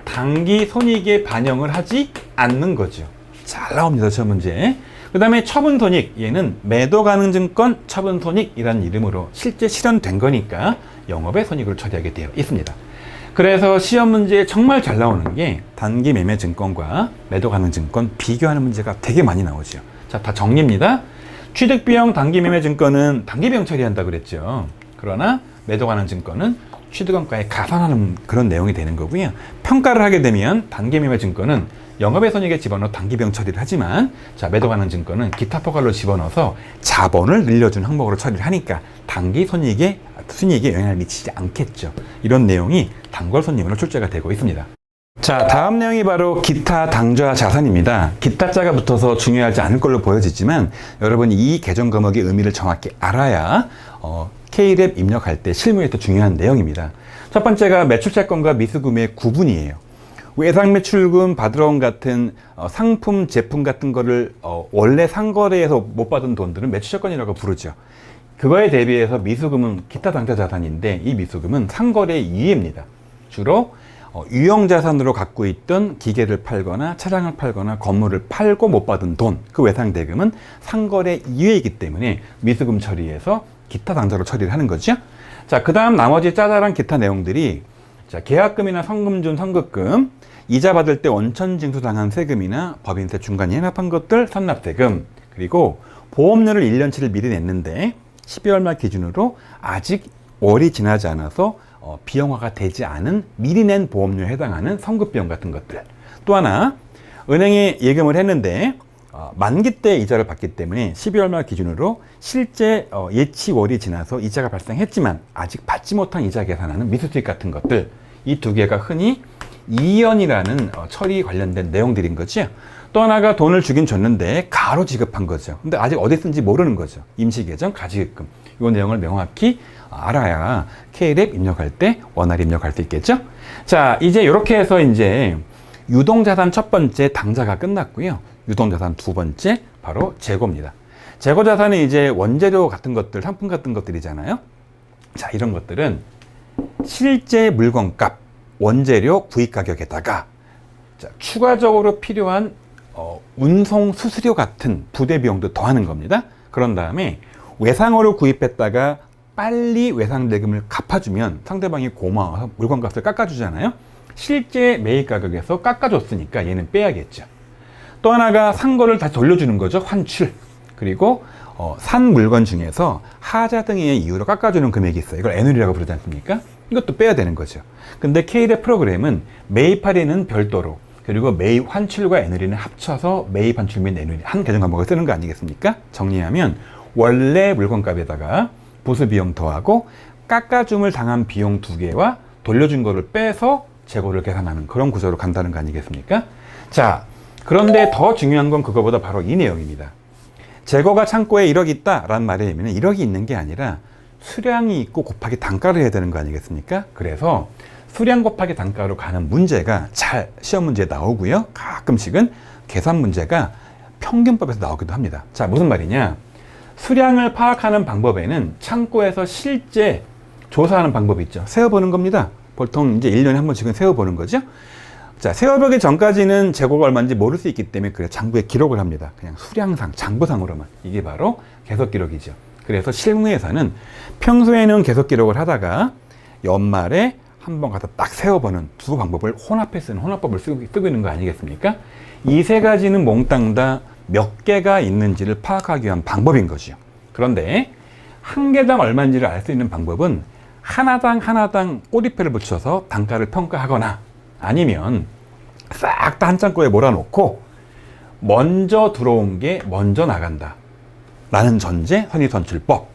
단기 손익에 반영을 하지 않는 거죠. 잘 나옵니다, 저 문제. 그 다음에 처분손익, 얘는 매도 가능 증권 처분손익이라는 이름으로 실제 실현된 거니까 영업의 손익으로 처리하게 되어 있습니다. 그래서 시험 문제에 정말 잘 나오는 게 단기 매매 증권과 매도 가능 증권 비교하는 문제가 되게 많이 나오죠. 자, 다 정리입니다. 취득비용 단기 매매 증권은 단기 비용 처리한다 그랬죠. 그러나 매도 가능 증권은 취득원가에 가산하는 그런 내용이 되는 거고요. 평가를 하게 되면 단기 매매 증권은 영업의 손익에 집어넣어 단기 비용 처리를 하지만 자, 매도 가능 증권은 기타 포괄로 집어넣어서 자본을 늘려준 항목으로 처리를 하니까 단기 순이익에 영향을 미치지 않겠죠. 이런 내용이 단골 손님으로 출제가 되고 있습니다. 자, 다음 내용이 바로 기타 당좌 자산입니다. 기타자가 붙어서 중요하지 않을 걸로 보여지지만 여러분이 이 계정 과목의 의미를 정확히 알아야 K랩 입력할 때 실무에서 중요한 내용입니다. 첫 번째가 매출채권과 미수금의 구분이에요. 외상 매출금 받으러 온 같은 상품, 제품 같은 거를 원래 상거래에서 못 받은 돈들은 매출채권이라고 부르죠. 그거에 대비해서 미수금은 기타 당좌 자산인데 이 미수금은 상거래 이외입니다. 주로 유형자산으로 갖고 있던 기계를 팔거나 차량을 팔거나 건물을 팔고 못 받은 돈, 그 외상 대금은 상거래 이외이기 때문에 미수금 처리해서 기타 당좌로 처리를 하는 거죠. 자, 그 다음 나머지 짜잘한 기타 내용들이 자, 계약금이나 성금준 선급금, 이자 받을 때 원천 징수당한 세금이나 법인세 중간 연납한 것들 선납세금, 그리고 보험료를 1년치를 미리 냈는데 12월 말 기준으로 아직 월이 지나지 않아서 비용화가 되지 않은 미리 낸 보험료에 해당하는 선급비용 같은 것들. 또 하나, 은행에 예금을 했는데 만기 때 이자를 받기 때문에 12월 말 기준으로 실제 예치 월이 지나서 이자가 발생했지만 아직 받지 못한 이자 계산하는 미수수익 같은 것들, 이 두 개가 흔히 이연이라는 처리 관련된 내용들인 거죠. 또 하나가 돈을 주긴 줬는데 가로 지급한 거죠. 근데 아직 어디 쓴지 모르는 거죠. 임시계정, 가지급금. 이 내용을 명확히 알아야 K랩 입력할 때 원활히 입력할 수 있겠죠. 자, 이제 이렇게 해서 이제 유동자산 첫 번째 당좌가 끝났고요. 유동자산 두 번째 바로 재고입니다. 재고자산은 이제 원재료 같은 것들, 상품 같은 것들이잖아요. 자, 이런 것들은 실제 물건값, 원재료 구입가격에다가 자, 추가적으로 필요한 운송 수수료 같은 부대 비용도 더하는 겁니다. 그런 다음에 외상으로 구입했다가 빨리 외상 대금을 갚아주면 상대방이 고마워서 물건값을 깎아주잖아요. 실제 매입 가격에서 깎아줬으니까 얘는 빼야겠죠. 또 하나가 산 거를 다시 돌려주는 거죠. 환출. 그리고 산 물건 중에서 하자 등의 이유로 깎아주는 금액이 있어요. 이걸 애누리라고 부르지 않습니까? 이것도 빼야 되는 거죠. 근데 K랩 프로그램은 매입 할인은 별도로, 그리고 매입 환출과 애누리는 합쳐서 매입 환출 및 애누리 한 계정 과목을 쓰는 거 아니겠습니까? 정리하면 원래 물건값에다가 보수 비용 더하고 깎아줌을 당한 비용 두 개와 돌려준 거를 빼서 재고를 계산하는 그런 구조로 간다는 거 아니겠습니까? 자, 그런데 더 중요한 건 그거보다 바로 이 내용입니다. 재고가 창고에 1억 있다라는 말에 의미는 1억이 있는 게 아니라 수량이 있고 곱하기 단가를 해야 되는 거 아니겠습니까? 그래서 수량 곱하기 단가로 가는 문제가 잘 시험 문제에 나오고요. 가끔씩은 계산 문제가 평균법에서 나오기도 합니다. 자, 무슨 말이냐? 수량을 파악하는 방법에는 창고에서 실제 조사하는 방법이 있죠. 세어보는 겁니다. 보통 이제 1년에 한 번씩은 세어보는 거죠. 자, 세어보기 전까지는 재고가 얼마인지 모를 수 있기 때문에 그래 장부에 기록을 합니다. 그냥 수량상, 장부상으로만. 이게 바로 계속 기록이죠. 그래서 실무에서는 평소에는 계속 기록을 하다가 연말에 한번 가서 딱 세어보는 두 방법을 혼합해 쓰는 혼합법을 쓰고 있는 거 아니겠습니까? 이 세 가지는 몽땅 다 몇 개가 있는지를 파악하기 위한 방법인 거죠. 그런데 한 개당 얼마인지를 알 수 있는 방법은 하나당 꼬리표를 붙여서 단가를 평가하거나 아니면 싹 다 한 창고에 몰아놓고 먼저 들어온 게 먼저 나간다. 라는 전제 선입선출법.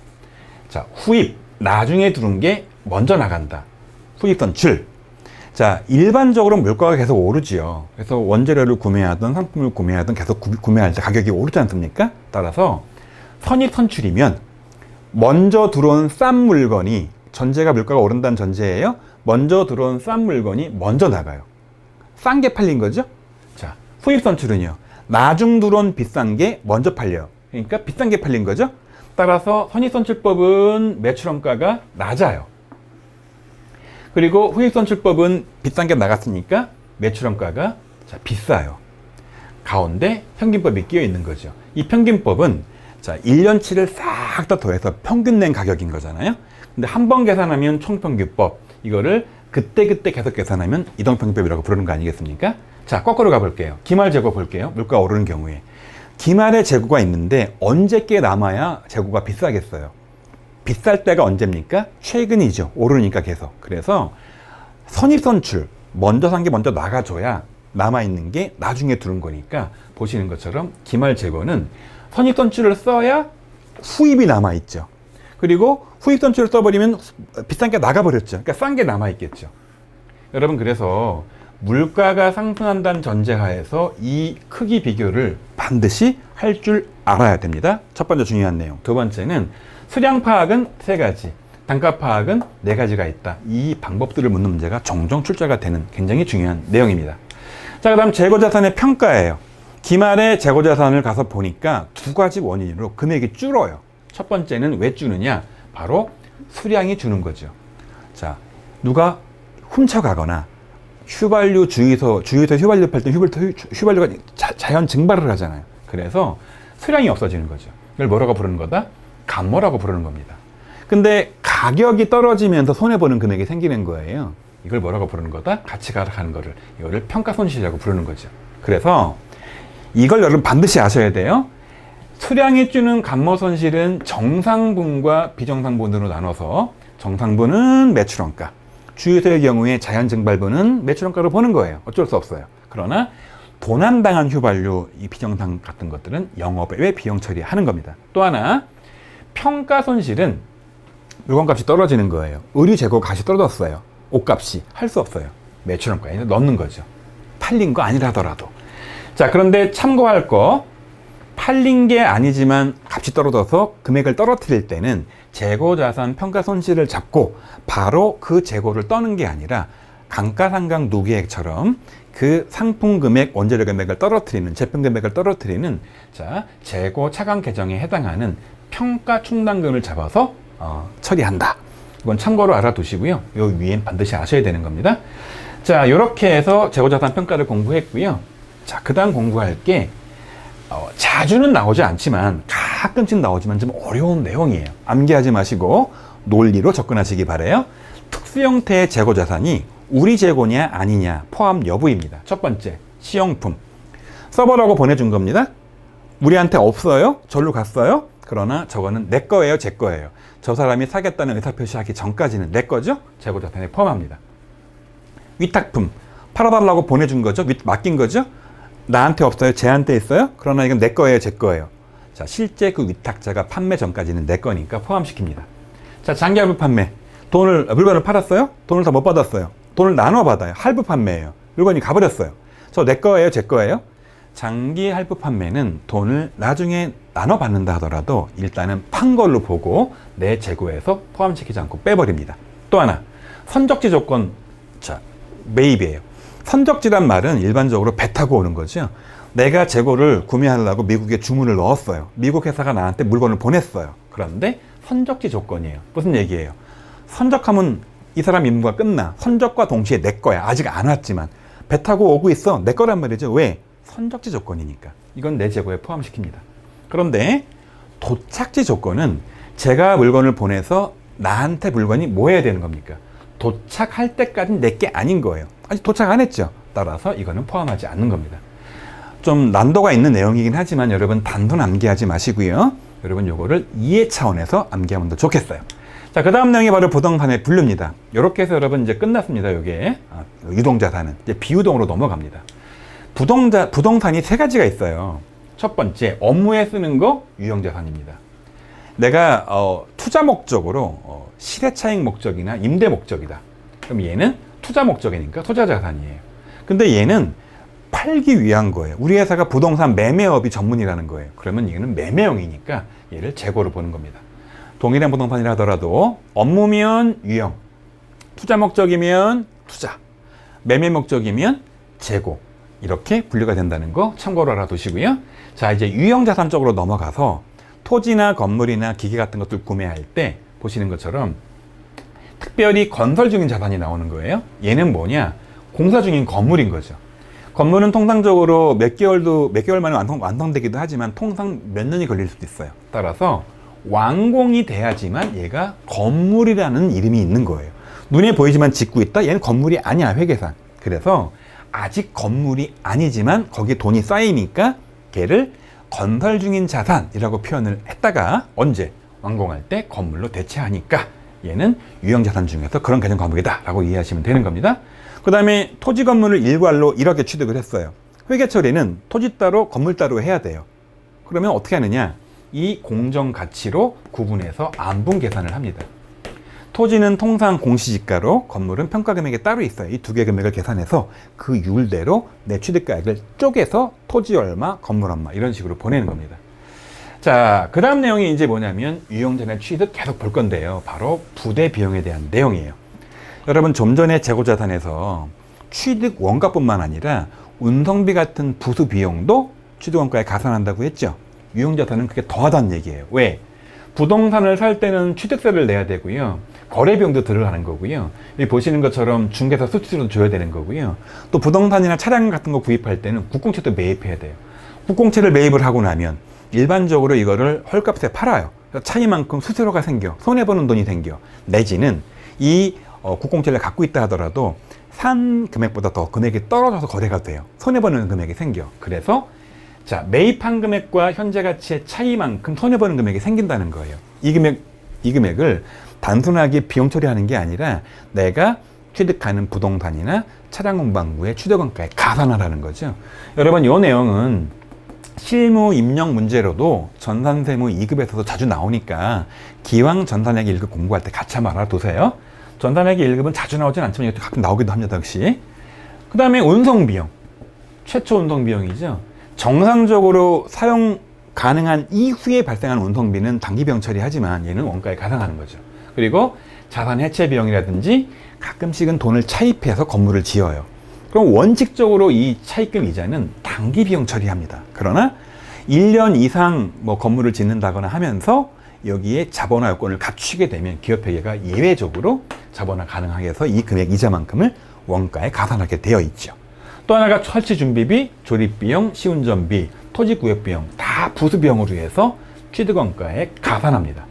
자, 후입, 나중에 들어온 게 먼저 나간다. 후입선출. 자, 일반적으로 물가가 계속 오르지요. 그래서 원재료를 구매하든 상품을 구매하든 계속 구매할 때 가격이 오르지 않습니까? 따라서 선입선출이면 먼저 들어온 싼 물건이, 전제가 물가가 오른다는 전제예요. 먼저 들어온 싼 물건이 먼저 나가요. 싼 게 팔린 거죠? 자, 후입선출은요. 나중 들어온 비싼 게 먼저 팔려요. 그러니까 비싼 게 팔린 거죠? 따라서 선입선출법은 매출원가가 낮아요. 그리고 후입선출법은 비싼 게 나갔으니까 매출원가가 비싸요. 가운데 평균법이 끼어 있는 거죠. 이 평균법은 자, 1년치를 싹 다 더해서 평균 낸 가격인 거잖아요. 근데 한 번 계산하면 총평균법, 이거를 그때그때 계속 계산하면 이동평균법이라고 부르는 거 아니겠습니까? 자, 거꾸로 가볼게요. 기말 재고 볼게요. 물가 오르는 경우에. 기말에 재고가 있는데 언제 게 남아야 재고가 비싸겠어요? 비쌀 때가 언제입니까? 최근이죠. 오르니까 계속. 그래서 선입선출, 먼저 산 게 먼저 나가줘야 남아있는 게 나중에 들은 거니까 보시는 것처럼 기말 재고는 선입선출을 써야 후입이 남아있죠. 그리고 후입선출을 써버리면 비싼 게 나가버렸죠. 그러니까 싼 게 남아있겠죠. 여러분, 그래서 물가가 상승한다는 전제하에서 이 크기 비교를 반드시 할 줄 알아야 됩니다. 첫 번째 중요한 내용. 두 번째는 수량 파악은 3가지, 단가 파악은 4가지가 있다. 이 방법들을 묻는 문제가 종종 출제가 되는 굉장히 중요한 내용입니다. 자, 그 다음 재고자산의 평가예요. 기말에 재고자산을 가서 보니까 2가지 원인으로 금액이 줄어요. 첫 번째는 왜 주느냐? 바로 수량이 주는 거죠. 자, 누가 훔쳐가거나 휘발유 주유소 휘발유 팔 때 휘발유가 자연 증발을 하잖아요. 그래서 수량이 없어지는 거죠. 이걸 뭐라고 부르는 거다? 감모라고 부르는 겁니다. 근데 가격이 떨어지면서 손해보는 금액이 생기는 거예요. 이걸 뭐라고 부르는 거다? 가치가 하락하는 거를, 이거를 평가손실이라고 부르는 거죠. 그래서 이걸 여러분 반드시 아셔야 돼요. 수량이 주는 감모 손실은 정상분과 비정상분으로 나눠서, 정상분은 매출원가, 주유소의 경우에 자연증발분은 매출원가로 보는 거예요. 어쩔 수 없어요. 그러나 도난당한 휘발유, 이 비정상 같은 것들은 영업외 비용 처리하는 겁니다. 또 하나, 평가손실은 물건값이 떨어지는 거예요. 의류 재고 값이 떨어졌어요. 옷값이. 할 수 없어요. 매출원가에 넣는 거죠. 팔린 거 아니라더라도. 자, 그런데 참고할 거, 팔린 게 아니지만 값이 떨어져서 금액을 떨어뜨릴 때는 재고자산 평가손실을 잡고 바로 그 재고를 떠는 게 아니라 감가상각 누계액처럼 그 상품 금액, 원재료 금액을 떨어뜨리는, 제품 금액을 떨어뜨리는, 자, 재고 차감 계정에 해당하는 평가 충당금을 잡아서 처리한다. 이건 참고로 알아두시고요. 요 위엔 반드시 아셔야 되는 겁니다. 자, 이렇게 해서 재고자산 평가를 공부했고요. 자, 그 다음 공부할 게 자주는 나오지 않지만 가끔씩 나오지만 좀 어려운 내용이에요. 암기하지 마시고 논리로 접근하시기 바라요. 특수 형태의 재고자산이 우리 재고냐 아니냐 포함 여부입니다. 첫 번째, 시용품. 서버라고 보내준 겁니다. 우리한테 없어요. 절로 갔어요. 그러나 저거는 내 거예요, 제 거예요. 저 사람이 사겠다는 의사표시하기 전까지는 내 거죠. 재고자산에 포함합니다. 위탁품. 팔아달라고 보내준 거죠. 맡긴 거죠. 나한테 없어요, 쟤한테 있어요. 그러나 이건 내 거예요, 제 거예요. 자, 실제 그 위탁자가 판매 전까지는 내 거니까 포함시킵니다. 자, 장기할부 판매. 물건을 팔았어요? 돈을 다 못 받았어요. 돈을 나눠 받아요. 할부 판매예요. 물건이 가버렸어요. 저 내 거예요, 제 거예요? 장기 할부 판매는 돈을 나중에 나눠 받는다 하더라도 일단은 판 걸로 보고 내 재고에서 포함시키지 않고 빼버립니다. 또 하나, 선적지 조건. 자, 매입이에요. 선적지란 말은 일반적으로 배 타고 오는 거죠. 내가 재고를 구매하려고 미국에 주문을 넣었어요. 미국 회사가 나한테 물건을 보냈어요. 그런데 선적지 조건이에요. 무슨 얘기예요? 선적하면 이 사람 임무가 끝나. 선적과 동시에 내 거야. 아직 안 왔지만. 배 타고 오고 있어. 내 거란 말이죠. 왜? 선적지 조건이니까. 이건 내 재고에 포함시킵니다. 그런데 도착지 조건은 제가 물건을 보내서 나한테 물건이 뭐 해야 되는 겁니까? 도착할 때까지는 내 게 아닌 거예요. 아직 도착 안 했죠. 따라서 이거는 포함하지 않는 겁니다. 좀 난도가 있는 내용이긴 하지만 여러분 단돈 암기하지 마시고요. 여러분 요거를 이해 차원에서 암기하면 더 좋겠어요. 자, 그 다음 내용이 바로 부동산의 분류입니다. 이렇게 해서 여러분 이제 끝났습니다. 요게 유동자산은 이제 비유동으로 넘어갑니다. 부동산이 3가지가 있어요. 첫 번째, 업무에 쓰는 거 유형자산입니다. 내가 투자 목적으로 시대차익 목적이나 임대 목적이다. 그럼 얘는 투자 목적이니까 투자 자산이에요. 근데 얘는 팔기 위한 거예요. 우리 회사가 부동산 매매업이 전문이라는 거예요. 그러면 얘는 매매형이니까 얘를 재고로 보는 겁니다. 동일한 부동산이라 하더라도 업무면 유형, 투자 목적이면 투자, 매매 목적이면 재고, 이렇게 분류가 된다는 거 참고로 알아두시고요. 자, 이제 유형 자산 쪽으로 넘어가서 토지나 건물이나 기계 같은 것들 구매할 때 보시는 것처럼 특별히 건설 중인 자산이 나오는 거예요. 얘는 뭐냐? 공사 중인 건물인 거죠. 건물은 통상적으로 몇 개월 만에 완성되기도 하지만 통상 몇 년이 걸릴 수도 있어요. 따라서 완공이 돼야지만 얘가 건물이라는 이름이 있는 거예요. 눈에 보이지만 짓고 있다? 얘는 건물이 아니야, 회계상. 그래서 아직 건물이 아니지만 거기에 돈이 쌓이니까 걔를 건설 중인 자산이라고 표현을 했다가 언제? 완공할 때 건물로 대체하니까 얘는 유형자산 중에서 그런 개념 과목이다 라고 이해하시면 되는 겁니다. 그 다음에 토지 건물을 일괄로 이렇게 취득을 했어요. 회계 처리는 토지 따로 건물 따로 해야 돼요. 그러면 어떻게 하느냐? 이 공정 가치로 구분해서 안분 계산을 합니다. 토지는 통상 공시지가로, 건물은 평가 금액이 따로 있어요. 이 두 개 금액을 계산해서 그 율대로 내 취득가액을 쪼개서 토지 얼마, 건물 얼마 이런 식으로 보내는 겁니다. 자, 그 다음 내용이 이제 뭐냐면 유형자산 취득 계속 볼 건데요. 바로 부대 비용에 대한 내용이에요. 여러분 좀 전에 재고자산에서 취득 원가뿐만 아니라 운송비 같은 부수 비용도 취득 원가에 가산한다고 했죠. 유형자산은 그게 더하다는 얘기예요. 왜? 부동산을 살 때는 취득세를 내야 되고요. 거래 비용도 들어가는 거고요. 여기 보시는 것처럼 중개사 수수료도 줘야 되는 거고요. 또 부동산이나 차량 같은 거 구입할 때는 국공채도 매입해야 돼요. 국공채를 매입을 하고 나면 일반적으로 이거를 헐값에 팔아요. 차이만큼 수수료가 생겨. 손해보는 돈이 생겨. 내지는 이 국공채를 갖고 있다 하더라도 산 금액보다 더 금액이 떨어져서 거래가 돼요. 손해보는 금액이 생겨. 그래서 자, 매입한 금액과 현재 가치의 차이만큼 손해보는 금액이 생긴다는 거예요. 이 금액을 단순하게 비용 처리하는 게 아니라 내가 취득하는 부동산이나 차량 운반구의 취득원가에 가산하라는 거죠. 여러분, 이 내용은 실무 입력 문제로도 전산세무 2급에서도 자주 나오니까 기왕 전산회계 1급 공부할 때 같이 한번 알아두세요. 전산회계 1급은 자주 나오진 않지만 이것도 가끔 나오기도 합니다, 역시. 그 다음에 운송비용. 최초 운송비용이죠. 정상적으로 사용 가능한 이후에 발생하는 운송비는 단기비용 처리하지만 얘는 원가에 가산하는 거죠. 그리고 자산 해체 비용이라든지 가끔씩은 돈을 차입해서 건물을 지어요. 그럼 원칙적으로 이 차입금 이자는 단기 비용 처리합니다. 그러나 1년 이상 뭐 건물을 짓는다거나 하면서 여기에 자본화 요건을 갖추게 되면 기업회계가 예외적으로 자본화 가능하게 해서 이 금액 이자만큼을 원가에 가산하게 되어 있죠. 또 하나가 설치 준비비, 조립비용, 시운전비, 토지 구역비용 다 부수비용으로 해서 취득원가에 가산합니다.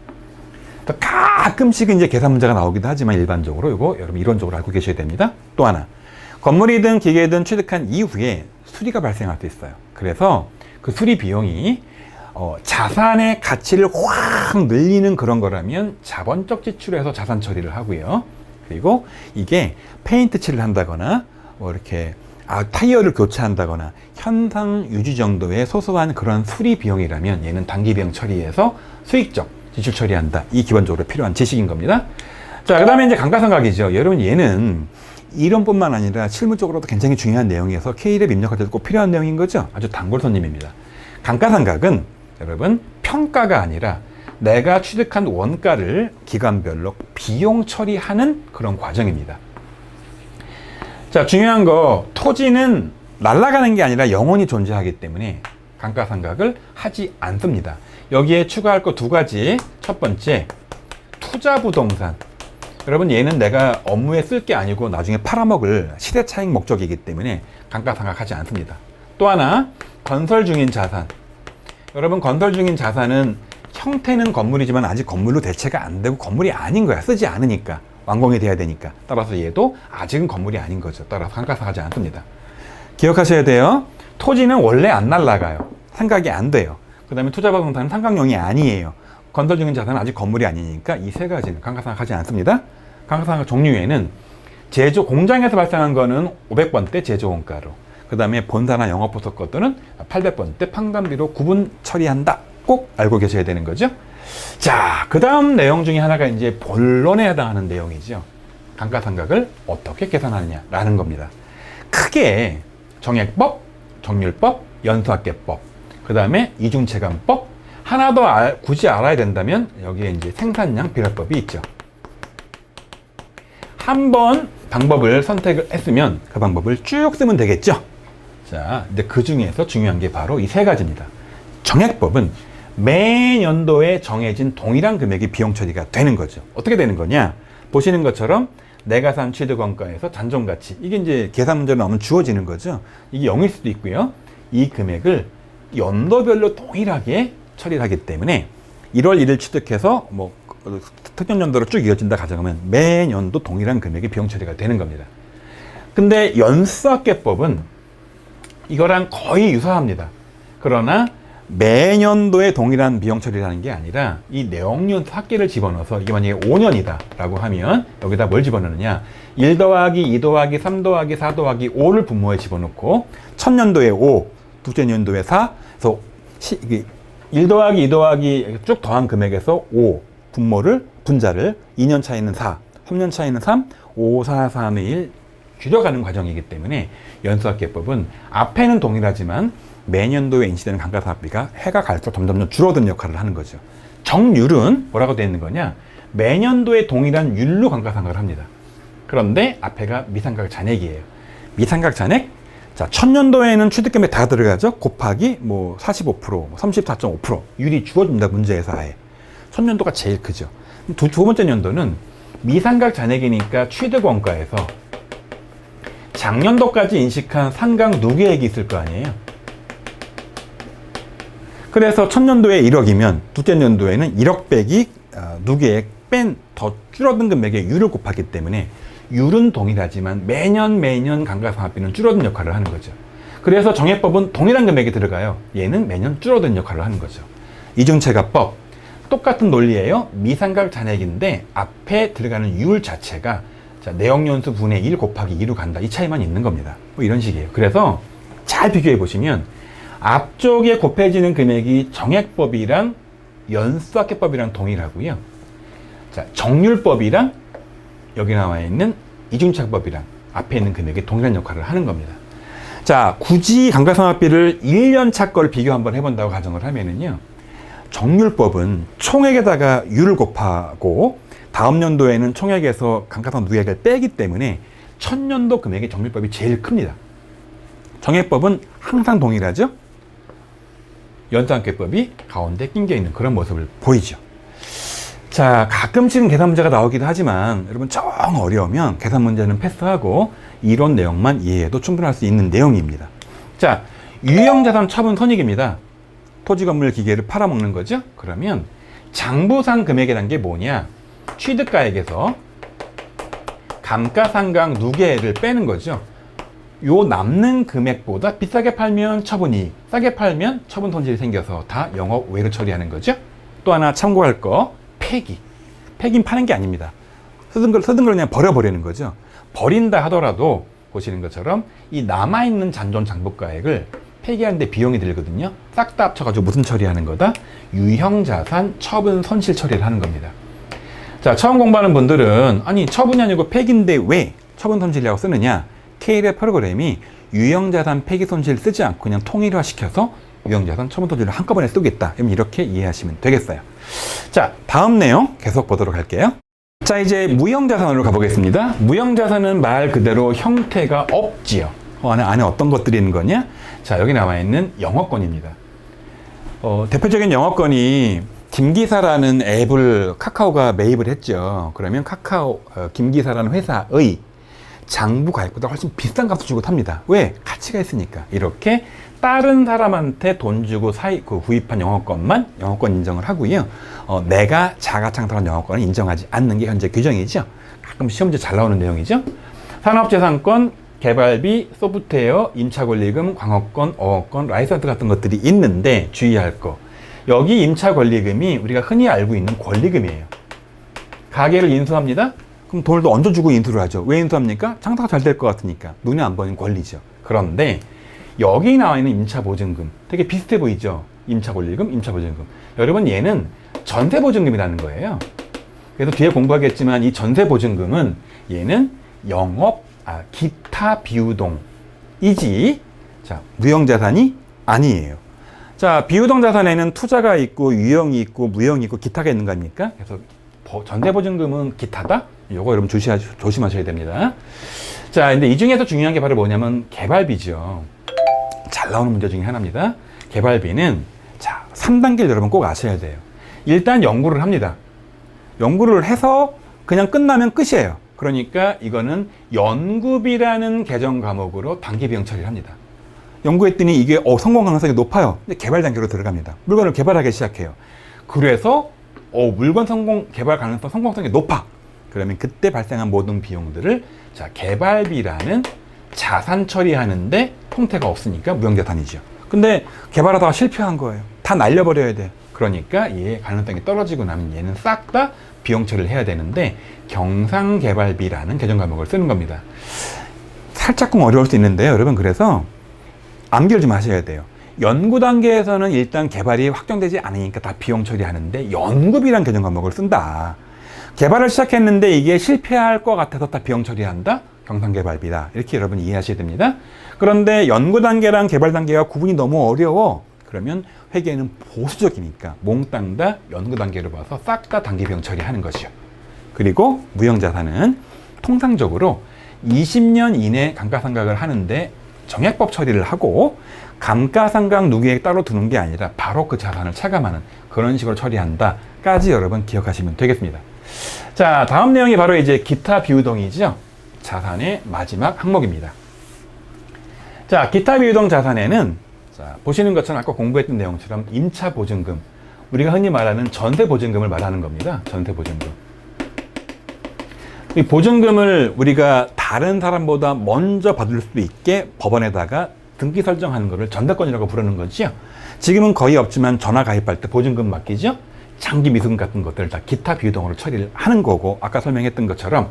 가끔씩은 이제 계산 문제가 나오기도 하지만 일반적으로 이거 여러분 이론적으로 알고 계셔야 됩니다. 또 하나, 건물이든 기계든 취득한 이후에 수리가 발생할 수 있어요. 그래서 그 수리 비용이 자산의 가치를 확 늘리는 그런 거라면 자본적 지출에서 자산 처리를 하고요. 그리고 이게 페인트 칠을 한다거나 뭐 이렇게 타이어를 교체한다거나 현상 유지 정도의 소소한 그런 수리 비용이라면 얘는 단기 비용 처리해서 수익적 지출 처리한다. 이 기본적으로 필요한 지식인 겁니다. 자, 그 다음에 이제 감가상각이죠. 여러분 얘는 이론뿐만 아니라 실무적으로도 굉장히 중요한 내용이어서 K랩 입력할 때도 꼭 필요한 내용인 거죠. 아주 단골 손님입니다. 감가상각은 여러분 평가가 아니라 내가 취득한 원가를 기간별로 비용 처리하는 그런 과정입니다. 자, 중요한 거, 토지는 날아가는 게 아니라 영원히 존재하기 때문에 감가상각을 하지 않습니다. 여기에 추가할 거 두 가지. 첫 번째, 투자부동산. 여러분 얘는 내가 업무에 쓸 게 아니고 나중에 팔아먹을 시대차익 목적이기 때문에 감가상각하지 않습니다. 또 하나, 건설 중인 자산. 여러분 건설 중인 자산은 형태는 건물이지만 아직 건물로 대체가 안 되고 건물이 아닌 거야. 쓰지 않으니까. 완공이 돼야 되니까. 따라서 얘도 아직은 건물이 아닌 거죠. 따라서 감가상각하지 않습니다. 기억하셔야 돼요. 토지는 원래 안 날아가요. 상각이 안 돼요. 그 다음에 투자부동산은 상각용이 아니에요. 건설 중인 자산은 아직 건물이 아니니까 이 세 가지는 감가상각하지 않습니다. 감가상각 종류에는 공장에서 발생한 거는 500번대 제조원가로, 그 다음에 본사나 영업보석 것들은 800번대 판관비로 구분 처리한다. 꼭 알고 계셔야 되는 거죠. 자, 그 다음 내용 중에 하나가 이제 본론에 해당하는 내용이죠. 감가상각을 어떻게 계산하느냐라는 겁니다. 크게 정액법, 정률법, 연수학계법, 그 다음에 이중체감법, 하나 더 굳이 알아야 된다면 여기에 이제 생산량 비례법이 있죠. 한 번 방법을 선택을 했으면 그 방법을 쭉 쓰면 되겠죠. 자, 근데 그 중에서 중요한 게 바로 이 세 가지입니다. 정액법은 매 연도에 정해진 동일한 금액의 비용 처리가 되는 거죠. 어떻게 되는 거냐? 보시는 것처럼 내가 산 취득원가에서 잔존가치, 이게 이제 계산 문제로 나오면 주어지는 거죠. 이게 0일 수도 있고요. 이 금액을 연도별로 동일하게 처리를 하기 때문에 1월 1일 취득해서 뭐 특정 연도로 쭉 이어진다 가정하면 매년도 동일한 금액의 비용 처리가 되는 겁니다. 근데 연수학계법은 이거랑 거의 유사합니다. 그러나 매년도에 동일한 비용 처리라는 게 아니라 이 내역연수 합계를 집어넣어서 이게 만약에 5년이다 라고 하면 여기다 뭘 집어넣느냐, 1 더하기 2 더하기 3 더하기 4 더하기 5를 분모에 집어넣고 첫 년도에 5, 둘째 연도에 4, 그래서 1 더하기 2 더하기 쭉 더한 금액에서 5 분자를 2년 차이는 4, 3년 차이는 3, 5, 4, 3, 1 줄여가는 과정이기 때문에 연수학계법은 앞에는 동일하지만 매년도에 인지되는 감가상각비가 해가 갈수록 점점 줄어드는 역할을 하는 거죠. 정률은 뭐라고 되어 있는 거냐? 매년도에 동일한 율로 감가상각을 합니다. 그런데 앞에가 미상각 잔액이에요. 미상각 잔액, 자, 첫 년도에는 취득금액 다 들어가죠. 곱하기 뭐 45%, 34.5% 율이 주어집니다. 문제에서 아예. 첫 년도가 제일 크죠. 두 번째 연도는 미상각 잔액이니까 취득원가에서 작년도까지 인식한 상각 누계액이 있을 거 아니에요. 그래서 첫 연도에 1억이면 둘째 연도에는 1억 빼기 누계액 뺀 더 줄어든 금액의 율을 곱하기 때문에 율은 동일하지만 매년 감가상각비는 줄어든 역할을 하는 거죠. 그래서 정액법은 동일한 금액이 들어가요. 얘는 매년 줄어든 역할을 하는 거죠. 이중체가법 똑같은 논리예요. 미상각 잔액인데 앞에 들어가는 율 자체가 내역연수 분의 1 곱하기 2로 간다. 이 차이만 있는 겁니다. 뭐 이런 식이에요. 그래서 잘 비교해 보시면 앞쪽에 곱해지는 금액이 정액법이랑 연수학계법이랑 동일하고요. 자, 정률법이랑 여기 나와 있는 이중체가법이랑 앞에 있는 금액이 동일한 역할을 하는 겁니다. 자, 굳이 감가상각비를 1년 차 걸 비교 한번 해본다고 가정을 하면은요. 정률법은 총액에다가 율을 곱하고 다음 연도에는 총액에서 감가상각 누계액을 빼기 때문에 첫 연도 금액의 정률법이 제일 큽니다. 정액법은 항상 동일하죠. 연수학계법이 가운데 낑겨 있는 그런 모습을 보이죠. 자, 가끔씩은 계산 문제가 나오기도 하지만 여러분 정 어려우면 계산 문제는 패스하고 이론 내용만 이해해도 충분할 수 있는 내용입니다. 자, 유형자산 처분 손익입니다. 토지 건물 기계를 팔아먹는 거죠. 그러면 장부상 금액이라는 게 뭐냐, 취득가액에서 감가상각 누계를 빼는 거죠. 요 남는 금액보다 비싸게 팔면 처분이익, 싸게 팔면 처분 손실이 생겨서 다 영업 외로 처리하는 거죠. 또 하나 참고할 거, 폐기. 폐기는 파는 게 아닙니다. 쓰던 걸 그냥 버려버리는 거죠. 버린다 하더라도 보시는 것처럼 이 남아있는 잔존 장부가액을 폐기하는데 비용이 들거든요. 싹 다 합쳐가지고 무슨 처리하는 거다? 유형자산 처분 손실 처리를 하는 겁니다. 자, 처음 공부하는 분들은 아니 처분이 아니고 폐기인데 왜 처분 손실이라고 쓰느냐? K랩 프로그램이 유형자산 폐기 손실 쓰지 않고 그냥 통일화 시켜서 유형자산 처분 손실을 한꺼번에 쓰겠다. 이렇게 이해하시면 되겠어요. 자, 다음 내용 계속 보도록 할게요. 자, 이제 무형자산으로 가보겠습니다. 무형자산은 말 그대로 형태가 없지요. 안에 어떤 것들이 있는 거냐? 자, 여기 나와 있는 영업권입니다. 대표적인 영업권이 김기사라는 앱을 카카오가 매입을 했죠. 그러면 카카오 김기사라는 회사의 장부 가액보다 훨씬 비싼 값을 주고 탑니다. 왜? 가치가 있으니까. 이렇게 다른 사람한테 돈 주고 구입한 영업권만 영업권 인정을 하고요. 내가 자가 창설한 영업권을 인정하지 않는 게 현재 규정이죠. 가끔 시험제 잘 나오는 내용이죠. 산업재산권, 개발비, 소프트웨어, 임차권리금, 광업권, 어업권, 라이선스 같은 것들이 있는데 주의할 거. 여기 임차권리금이 우리가 흔히 알고 있는 권리금이에요. 가게를 인수합니다. 그럼 돈을 더 얹어주고 인수를 하죠. 왜 인수합니까? 장사가 잘 될 것 같으니까. 눈에 안 보이는 권리죠. 그런데 여기 나와 있는 임차보증금 되게 비슷해 보이죠? 임차권리금, 임차보증금. 여러분 얘는 전세보증금이라는 거예요. 그래서 뒤에 공부하겠지만 이 전세보증금은 얘는 기타 비유동이지, 자, 무형자산이 아니에요. 자, 비유동 자산에는 투자가 있고 유형이 있고 무형이 있고 기타가 있는 거 아닙니까? 그래서 전세보증금은 기타다? 요거 여러분 조심하셔야 됩니다. 자, 근데 이 중에서 중요한 게 바로 뭐냐면 개발비죠. 잘 나오는 문제 중에 하나입니다. 개발비는 자, 3단계를 여러분 꼭 아셔야 돼요. 일단 연구를 합니다. 연구를 해서 그냥 끝나면 끝이에요. 그러니까 이거는 연구비라는 개정 과목으로 단기 비용 처리를 합니다. 연구했더니 이게 성공 가능성이 높아요. 근데 개발 단계로 들어갑니다. 물건을 개발하기 시작해요. 그래서 물건 개발 가능성, 성공성이 높아. 그러면 그때 발생한 모든 비용들을 자, 개발비라는 자산 처리하는데 형태가 없으니까 무형자산이죠. 근데 개발하다가 실패한 거예요. 다 날려버려야 돼. 그러니까 얘의 가능성이 떨어지고 나면 얘는 싹 다 비용 처리를 해야 되는데 경상개발비라는 개정 과목을 쓰는 겁니다. 살짝쿵 어려울 수 있는데요, 여러분. 그래서 암기를 좀 하셔야 돼요. 연구 단계에서는 일단 개발이 확정되지 않으니까 다 비용 처리하는데 연구비란 개정 과목을 쓴다. 개발을 시작했는데 이게 실패할 것 같아서 다 비용 처리한다? 경상개발비다. 이렇게 여러분 이해하셔야 됩니다. 그런데 연구 단계랑 개발 단계가 구분이 너무 어려워. 그러면 회계는 보수적이니까 몽땅 다 연구 단계로 봐서 싹 다 단기 비용 처리하는 것이요. 그리고 무형자산은 통상적으로 20년 이내 감가상각을 하는데 정액법 처리를 하고 감가상각 누계에 따로 두는 게 아니라 바로 그 자산을 차감하는 그런 식으로 처리한다까지 여러분 기억하시면 되겠습니다. 자, 다음 내용이 바로 이제 기타 비유동이죠. 자산의 마지막 항목입니다. 자, 기타 비유동 자산에는 자, 보시는 것처럼 아까 공부했던 내용처럼 임차 보증금, 우리가 흔히 말하는 전세 보증금을 말하는 겁니다. 전세 보증금. 이 보증금을 우리가 다른 사람보다 먼저 받을 수 있게 법원에다가 등기 설정하는 것을 전세권이라고 부르는 거죠. 지금은 거의 없지만 전화 가입할 때 보증금 맡기죠. 장기 미수금 같은 것들을 다 기타 비유동으로 처리를 하는 거고, 아까 설명했던 것처럼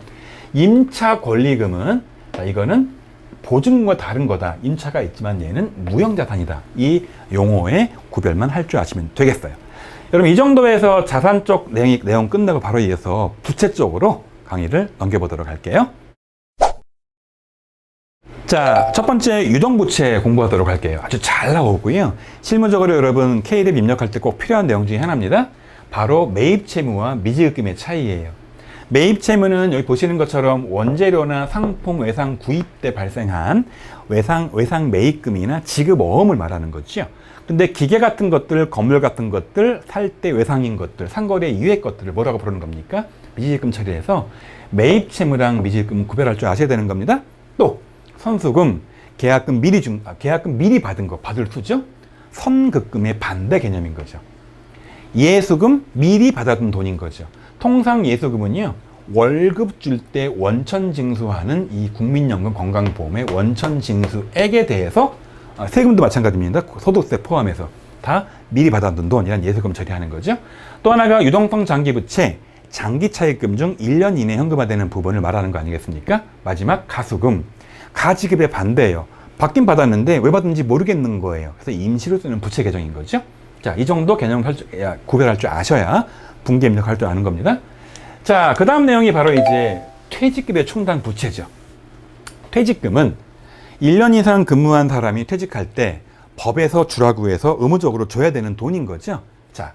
임차 권리금은 자, 이거는 보증금과 다른 거다. 임차가 있지만 얘는 무형자산이다. 이 용어의 구별만 할 줄 아시면 되겠어요. 여러분, 이 정도에서 자산 쪽 내용 끝나고 바로 이어서 부채 쪽으로 강의를 넘겨보도록 할게요. 자, 첫 번째 유동부채 공부하도록 할게요. 아주 잘 나오고요. 실무적으로 여러분 K랩 입력할 때 꼭 필요한 내용 중에 하나입니다. 바로 매입채무와 미지급금의 차이예요. 매입채무는 여기 보시는 것처럼 원재료나 상품 외상 구입 때 발생한 외상 매입금이나 지급어음을 말하는 거죠. 근데 기계 같은 것들, 건물 같은 것들, 살 때 외상인 것들, 상거래 이외의 것들을 뭐라고 부르는 겁니까? 미지급금 처리해서 매입채무랑 미지급금 구별할 줄 아셔야 되는 겁니다. 또 선수금, 계약금 미리 받은 거 받을 수죠. 선급금의 반대 개념인 거죠. 예수금 미리 받아둔 돈인 거죠. 통상 예수금은요, 월급 줄 때 원천 징수하는 이 국민연금 건강보험의 원천 징수액에 대해서 세금도 마찬가지입니다. 소득세 포함해서 다 미리 받아둔 돈이란 예수금 처리하는 거죠. 또 하나가 유동성 장기부채, 장기차입금 중 1년 이내 현금화되는 부분을 말하는 거 아니겠습니까? 마지막 가수금, 가지급의 반대예요. 받긴 받았는데 왜 받은지 모르겠는 거예요. 그래서 임시로 쓰는 부채 개정인 거죠. 자, 이 정도 개념을 구별할 줄 아셔야 분계 입력할 줄 아는 겁니다. 자, 그 다음 내용이 바로 이제 퇴직급의 충당 부채죠. 퇴직금은 1년 이상 근무한 사람이 퇴직할 때 법에서 주라고 해서 의무적으로 줘야 되는 돈인 거죠. 자,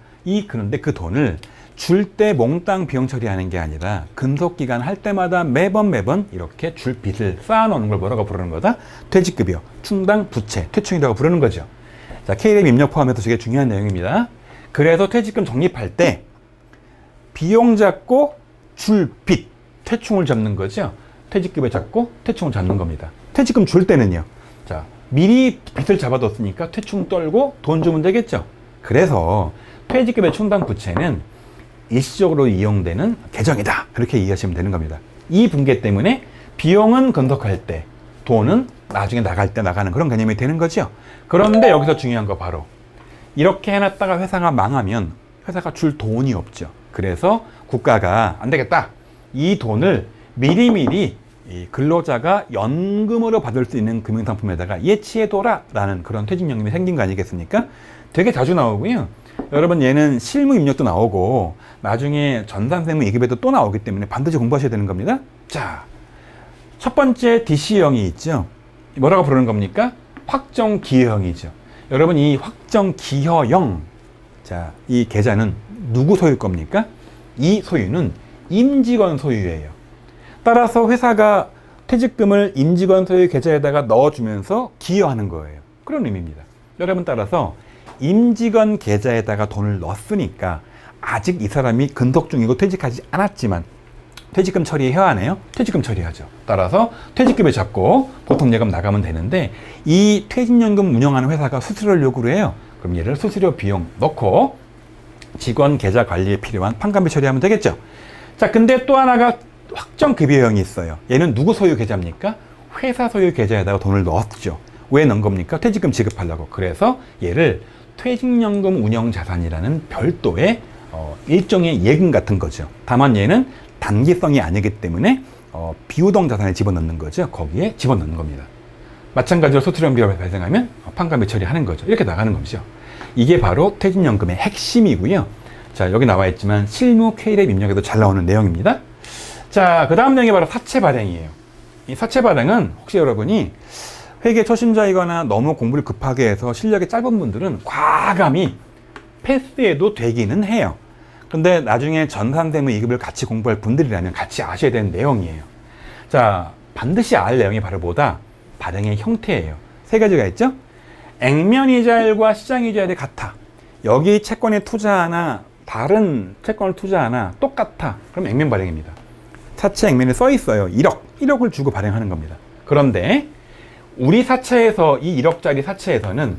그런데 그 돈을 줄 때 몽땅 비용 처리하는 게 아니라 근속기간 할 때마다 매번 이렇게 줄 빚을 쌓아놓는 걸 뭐라고 부르는 거다? 퇴직급이요. 충당 부채, 퇴충이라고 부르는 거죠. 자, K랩 입력 포함해서 되게 중요한 내용입니다. 그래서 퇴직금 적립할 때 비용 잡고 줄 빚, 퇴충을 잡는 거죠. 퇴직급에 잡고 퇴충을 잡는 겁니다. 퇴직금 줄 때는요. 자, 미리 빚을 잡아뒀으니까 퇴충 떨고 돈 주면 되겠죠. 그래서 퇴직급의 충당 부채는 일시적으로 이용되는 계정이다. 그렇게 이해하시면 되는 겁니다. 이 분계 때문에 비용은 근속할 때, 돈은 나중에 나갈 때 나가는 그런 개념이 되는 거죠. 그런데 여기서 중요한 거 바로 이렇게 해놨다가 회사가 망하면 회사가 줄 돈이 없죠. 그래서 국가가 안 되겠다. 이 돈을 미리미리 이 근로자가 연금으로 받을 수 있는 금융상품에다가 예치해둬라 라는 그런 퇴직연금이 생긴 거 아니겠습니까? 되게 자주 나오고요. 여러분 얘는 실무 입력도 나오고 나중에 전산세무 2급에도 또 나오기 때문에 반드시 공부하셔야 되는 겁니다. 자, 첫 번째 DC형이 있죠. 뭐라고 부르는 겁니까? 확정기여형이죠. 여러분 이 확정기여형, 자, 이 계좌는 누구 소유일 겁니까? 이 소유는 임직원 소유예요. 따라서 회사가 퇴직금을 임직원 소유 계좌에다가 넣어주면서 기여하는 거예요. 그런 의미입니다. 여러분 따라서 임직원 계좌에다가 돈을 넣었으니까 아직 이 사람이 근속 중이고 퇴직하지 않았지만 퇴직금 처리해야 하네요. 퇴직금 처리하죠. 따라서 퇴직금을 잡고 보통 예금 나가면 되는데 이 퇴직연금 운영하는 회사가 수수료를 요구를 해요. 그럼 얘를 수수료 비용 넣고 직원 계좌 관리에 필요한 판관비 처리하면 되겠죠. 자, 근데 또 하나가 확정급여형이 있어요. 얘는 누구 소유 계좌입니까? 회사 소유 계좌에다가 돈을 넣었죠. 왜 넣은 겁니까? 퇴직금 지급하려고. 그래서 얘를 퇴직연금 운영자산이라는 별도의 일종의 예금 같은 거죠. 다만 얘는 단기성이 아니기 때문에 비우동 자산에 집어넣는 거죠. 거기에 집어넣는 겁니다. 마찬가지로 수수료비가 발생하면 판관비 처리하는 거죠. 이렇게 나가는 거죠. 이게 바로 퇴직연금의 핵심이고요. 자, 여기 나와 있지만 실무 K랩 입력에도 잘 나오는 내용입니다. 자, 그 다음 내용이 바로 사채 발행이에요. 이 사채 발행은 혹시 여러분이 회계 초심자이거나 너무 공부를 급하게 해서 실력이 짧은 분들은 과감히 패스해도 되기는 해요. 근데 나중에 전산세무 2급을 같이 공부할 분들이라면 같이 아셔야 되는 내용이에요. 자, 반드시 알 내용이 바로 뭐다? 발행의 형태예요. 세 가지가 있죠? 액면이자율과 시장이자율이 같아. 여기 채권에 투자하나 다른 채권을 투자하나 똑같아. 그럼 액면 발행입니다. 사채 액면에 써 있어요. 1억을 주고 발행하는 겁니다. 그런데 우리 사채에서 이 1억짜리 사채에서는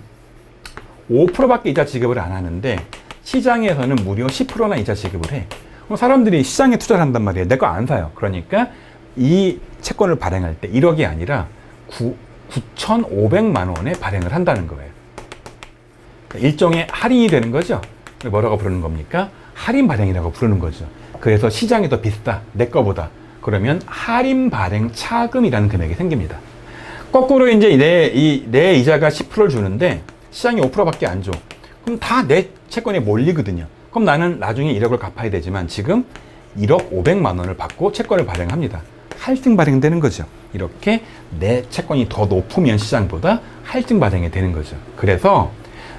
5%밖에 이자 지급을 안 하는데 시장에서는 무려 10%나 이자 지급을 해. 그럼 사람들이 시장에 투자를 한단 말이에요. 내 거 안 사요. 그러니까 이 채권을 발행할 때 1억이 아니라 9,500만 원에 발행을 한다는 거예요. 일종의 할인이 되는 거죠. 뭐라고 부르는 겁니까? 할인 발행이라고 부르는 거죠. 그래서 시장이 더 비싸, 내 거보다. 그러면 할인 발행 차금이라는 금액이 생깁니다. 거꾸로 이제 내 이자가 10%를 주는데 시장이 5%밖에 안 줘. 그럼 다 내 채권에 몰리거든요. 그럼 나는 나중에 1억을 갚아야 되지만 지금 1억 500만 원을 받고 채권을 발행합니다. 할증 발행되는 거죠. 이렇게 내 채권이 더 높으면 시장보다 할증 발행이 되는 거죠. 그래서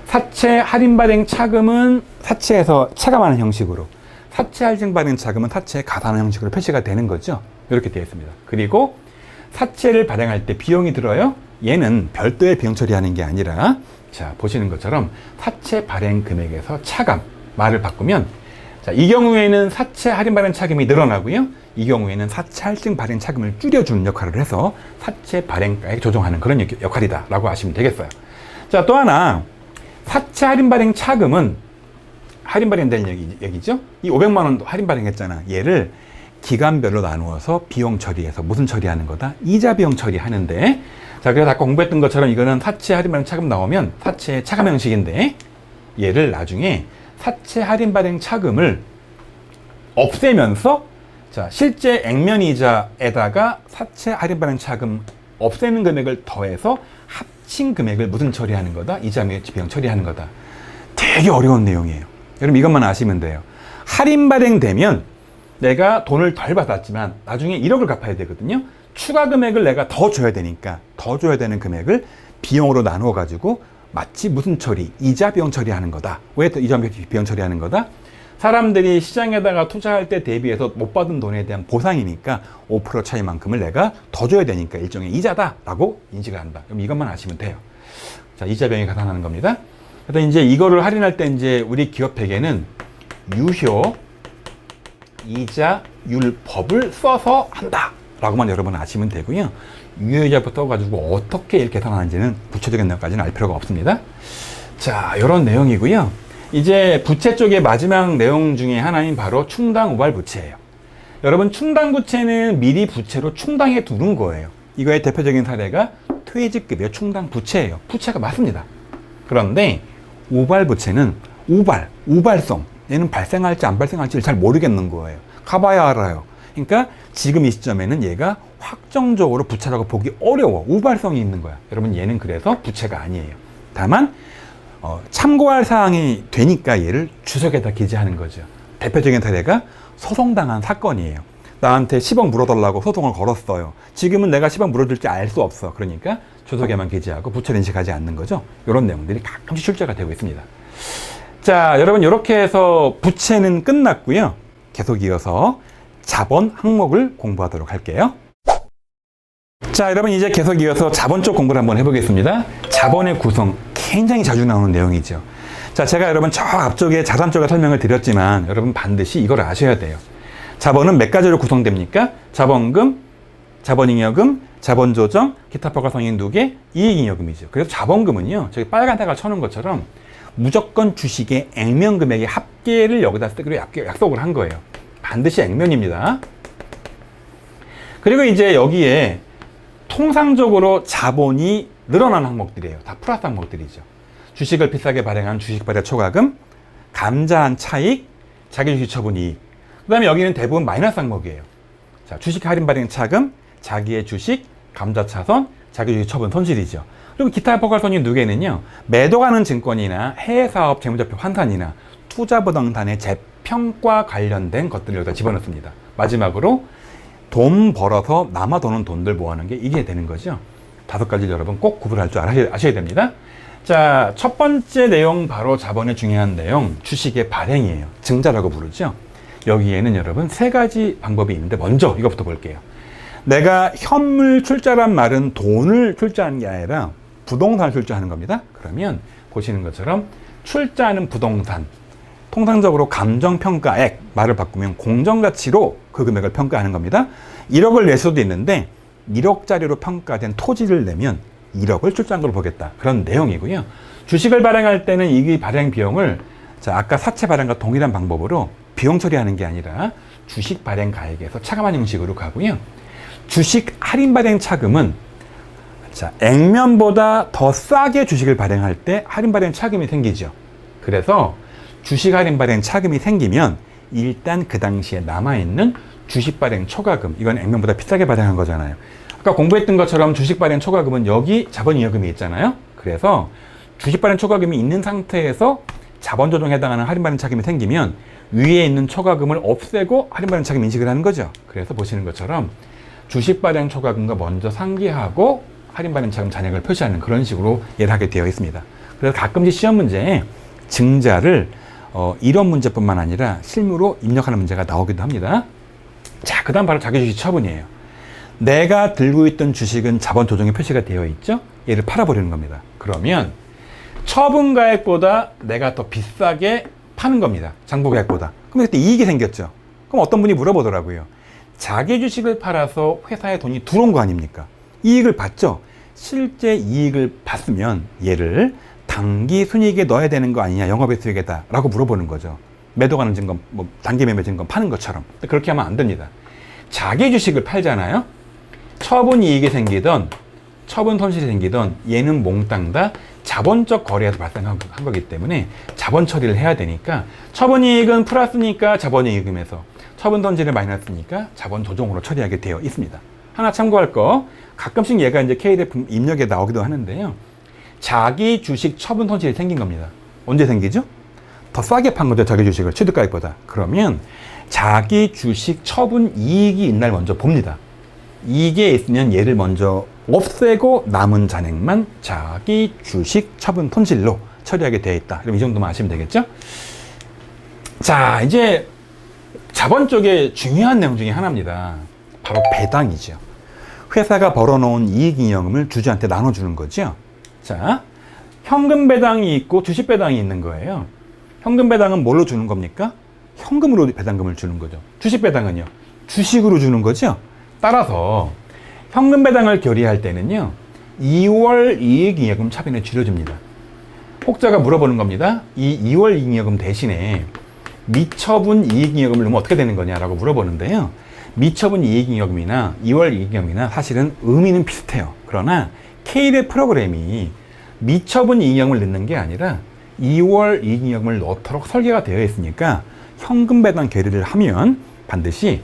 사채 할인 발행 차금은 사채에서 체감하는 형식으로, 사채 할증 발행 차금은 사채에 가산하는 형식으로 표시가 되는 거죠. 이렇게 되어 있습니다. 그리고 사채를 발행할 때 비용이 들어요. 얘는 별도의 비용 처리하는 게 아니라, 자, 보시는 것처럼 사채 발행 금액에서 차감, 말을 바꾸면, 자, 이 경우에는 사채 할인 발행 차금이 늘어나고요. 이 경우에는 사채 할증 발행 차금을 줄여주는 역할을 해서 사채 발행가액 조정하는 그런 역할이다 라고 하시면 되겠어요. 자, 또 하나, 사채 할인 발행 차금은 할인 발행된 얘기죠. 이 500만 원도 할인 발행했잖아. 얘를 기간별로 나누어서 비용 처리해서 무슨 처리하는 거다? 이자 비용 처리하는데, 자, 그래서 아까 공부했던 것처럼 이거는 사채 할인 발행 차금 나오면 사채 차감 형식인데, 얘를 나중에 사채 할인 발행 차금을 없애면서, 자, 실제 액면 이자에다가 사채 할인 발행 차금 없애는 금액을 더해서 합친 금액을 무슨 처리하는 거다? 이자 비용 처리하는 거다. 되게 어려운 내용이에요. 여러분 이것만 아시면 돼요. 할인 발행되면 내가 돈을 덜 받았지만 나중에 1억을 갚아야 되거든요. 추가 금액을 내가 더 줘야 되니까 더 줘야 되는 금액을 비용으로 나누어 가지고 마치 무슨 처리? 이자 비용 처리하는 거다. 왜 또 이자 비용 처리하는 거다? 사람들이 시장에다가 투자할 때 대비해서 못 받은 돈에 대한 보상이니까 5% 차이만큼을 내가 더 줘야 되니까 일종의 이자다라고 인식을 한다. 그럼 이것만 아시면 돼요. 자, 이자 비용이 가산하는 겁니다. 그래서 이제 이거를 할인할 때 이제 우리 기업회계는 유효 이자율법을 써서 한다라고만 여러분 아시면 되고요. 유효이자부터 가지고 어떻게 이렇게 계산하는지는 구체적인 내용까지는 알 필요가 없습니다. 자, 이런 내용이고요. 이제 부채 쪽의 마지막 내용 중에 하나인 바로 충당 우발 부채예요. 여러분 충당 부채는 미리 부채로 충당해 두는 거예요. 이거의 대표적인 사례가 퇴직급여 충당 부채예요. 부채가 맞습니다. 그런데 우발 부채는 우발성, 얘는 발생할지 안 발생할지를 잘 모르겠는 거예요. 가봐야 알아요. 그러니까 지금 이 시점에는 얘가 확정적으로 부채라고 보기 어려워. 우발성이 있는 거야. 여러분 얘는 그래서 부채가 아니에요. 다만 참고할 사항이 되니까 얘를 주석에다 기재하는 거죠. 대표적인 사례가 소송당한 사건이에요. 나한테 10억 물어달라고 소송을 걸었어요. 지금은 내가 10억 물어줄지 알 수 없어. 그러니까 주석에만 기재하고 부채를 인식하지 않는 거죠. 이런 내용들이 가끔씩 출제가 되고 있습니다. 자, 여러분 이렇게 해서 부채는 끝났고요. 계속 이어서 자본 항목을 공부하도록 할게요. 자, 여러분 이제 계속 이어서 자본 쪽 공부를 한번 해보겠습니다. 자본의 구성 굉장히 자주 나오는 내용이죠. 자, 제가 여러분 저 앞쪽에 자산 쪽에 설명을 드렸지만 여러분 반드시 이걸 아셔야 돼요. 자본은 몇 가지로 구성됩니까? 자본금, 자본잉여금, 자본조정, 기타 포괄성인 누계, 이익잉여금이죠. 그래서 자본금은요, 저기 빨간 색깔 쳐놓은 것처럼 무조건 주식의 액면 금액의 합계를 여기다 쓰기로 약속을 한 거예요. 반드시 액면입니다. 그리고 이제 여기에 통상적으로 자본이 늘어나는 항목들이에요. 다 플러스 항목들이죠. 주식을 비싸게 발행한 주식 발행 초과금, 감자한 차익, 자기주식 처분 이익. 그 다음에 여기는 대부분 마이너스 항목이에요. 자, 주식 할인 발행 차금, 자기의 주식, 감자 차손, 자기주식 처분 손실이죠. 그리고 기타 포괄손익 누계는요, 매도가는 증권이나 해외 사업 재무제표 환산이나 투자 부동산의 재평가 관련된 것들을 여기다 집어넣습니다. 마지막으로 돈 벌어서 남아도는 돈들 모아놓은 게 이게 되는 거죠. 5가지를 여러분 꼭 구분할 줄 아셔야 됩니다. 자, 첫 번째 내용 바로 자본의 중요한 내용, 주식의 발행이에요. 증자라고 부르죠. 여기에는 여러분 3가지 방법이 있는데 먼저 이것부터 볼게요. 내가 현물 출자란 말은 돈을 출자하는 게 아니라 부동산을 출자하는 겁니다. 그러면 보시는 것처럼 출자하는 부동산, 통상적으로 감정평가액, 말을 바꾸면 공정가치로 그 금액을 평가하는 겁니다. 1억을 낼 수도 있는데 1억짜리로 평가된 토지를 내면 1억을 출자한 걸 보겠다. 그런 내용이고요. 주식을 발행할 때는 이 발행 비용을, 자, 아까 사채 발행과 동일한 방법으로 비용 처리하는 게 아니라 주식 발행 가액에서 차감한 형식으로 가고요. 주식 할인 발행 차금은, 자, 액면보다 더 싸게 주식을 발행할 때 할인 발행 차금이 생기죠. 그래서 주식 할인 발행 차금이 생기면 일단 그 당시에 남아있는 주식 발행 초과금, 이건 액면보다 비싸게 발행한 거잖아요. 아까 공부했던 것처럼 주식 발행 초과금은 여기 자본잉여금이 있잖아요. 그래서 주식 발행 초과금이 있는 상태에서 자본 조정에 해당하는 할인 발행 차금이 생기면 위에 있는 초과금을 없애고 할인 발행 차금 인식을 하는 거죠. 그래서 보시는 것처럼 주식 발행 초과금과 먼저 상기하고 할인 발행 차금 잔액을 표시하는 그런 식으로 이해를 하게 되어 있습니다. 그래서 가끔씩 시험 문제에 증자를 이런 문제뿐만 아니라 실무로 입력하는 문제가 나오기도 합니다. 자, 그 다음 바로 자기주식 처분이에요. 내가 들고 있던 주식은 자본 조정에 표시가 되어 있죠? 얘를 팔아버리는 겁니다. 그러면 처분가액보다 내가 더 비싸게 파는 겁니다. 장부가액보다. 그럼 그때 이익이 생겼죠. 그럼 어떤 분이 물어보더라고요. 자기 주식을 팔아서 회사에 돈이 들어온 거 아닙니까? 이익을 봤죠? 실제 이익을 봤으면 얘를 단기 순이익에 넣어야 되는 거 아니냐, 영업의 수익에다 라고 물어보는 거죠. 매도 가는 증권, 뭐 단기 매매 증권 파는 것처럼. 그렇게 하면 안 됩니다. 자기 주식을 팔잖아요. 처분 이익이 생기던 처분 손실이 생기던 얘는 몽땅 다 자본적 거래에서 발생한 거기 때문에 자본 처리를 해야 되니까 처분 이익은 플러스니까 자본이익금에서, 처분 손실은 마이너스니까 자본 조정으로 처리하게 되어 있습니다. 하나 참고할 거, 가끔씩 얘가 이제 KDF 입력에 나오기도 하는데요. 자기 주식 처분 손실이 생긴 겁니다. 언제 생기죠? 더 싸게 판 거죠, 자기 주식을 취득가액보다. 그러면 자기 주식 처분 이익이 있날 먼저 봅니다. 이게 있으면 얘를 먼저 없애고 남은 잔액만 자기 주식 처분 손실로 처리하게 되어 있다. 그럼 이 정도만 아시면 되겠죠? 자, 이제 자본 쪽에 중요한 내용 중에 하나입니다. 바로 배당이죠. 회사가 벌어놓은 이익잉여금을 주주한테 나눠주는 거죠. 자, 현금 배당이 있고 주식 배당이 있는 거예요. 현금 배당은 뭘로 주는 겁니까? 현금으로 배당금을 주는 거죠. 주식 배당은요? 주식으로 주는 거죠. 따라서 현금 배당을 결의할 때는요, 2월 이익잉여금 차변에 줄여줍니다. 혹자가 물어보는 겁니다. 이 2월 이익잉여금 대신에 미처분 이익잉여금을 넣으면 어떻게 되는 거냐라고 물어보는데요. 미처분 이익잉여금이나 2월 이익잉여금이나 사실은 의미는 비슷해요. 그러나 K대 프로그램이 미처분 이익잉여금을 넣는 게 아니라 2월 이익잉여금을 넣도록 설계가 되어 있으니까 현금 배당 결의를 하면 반드시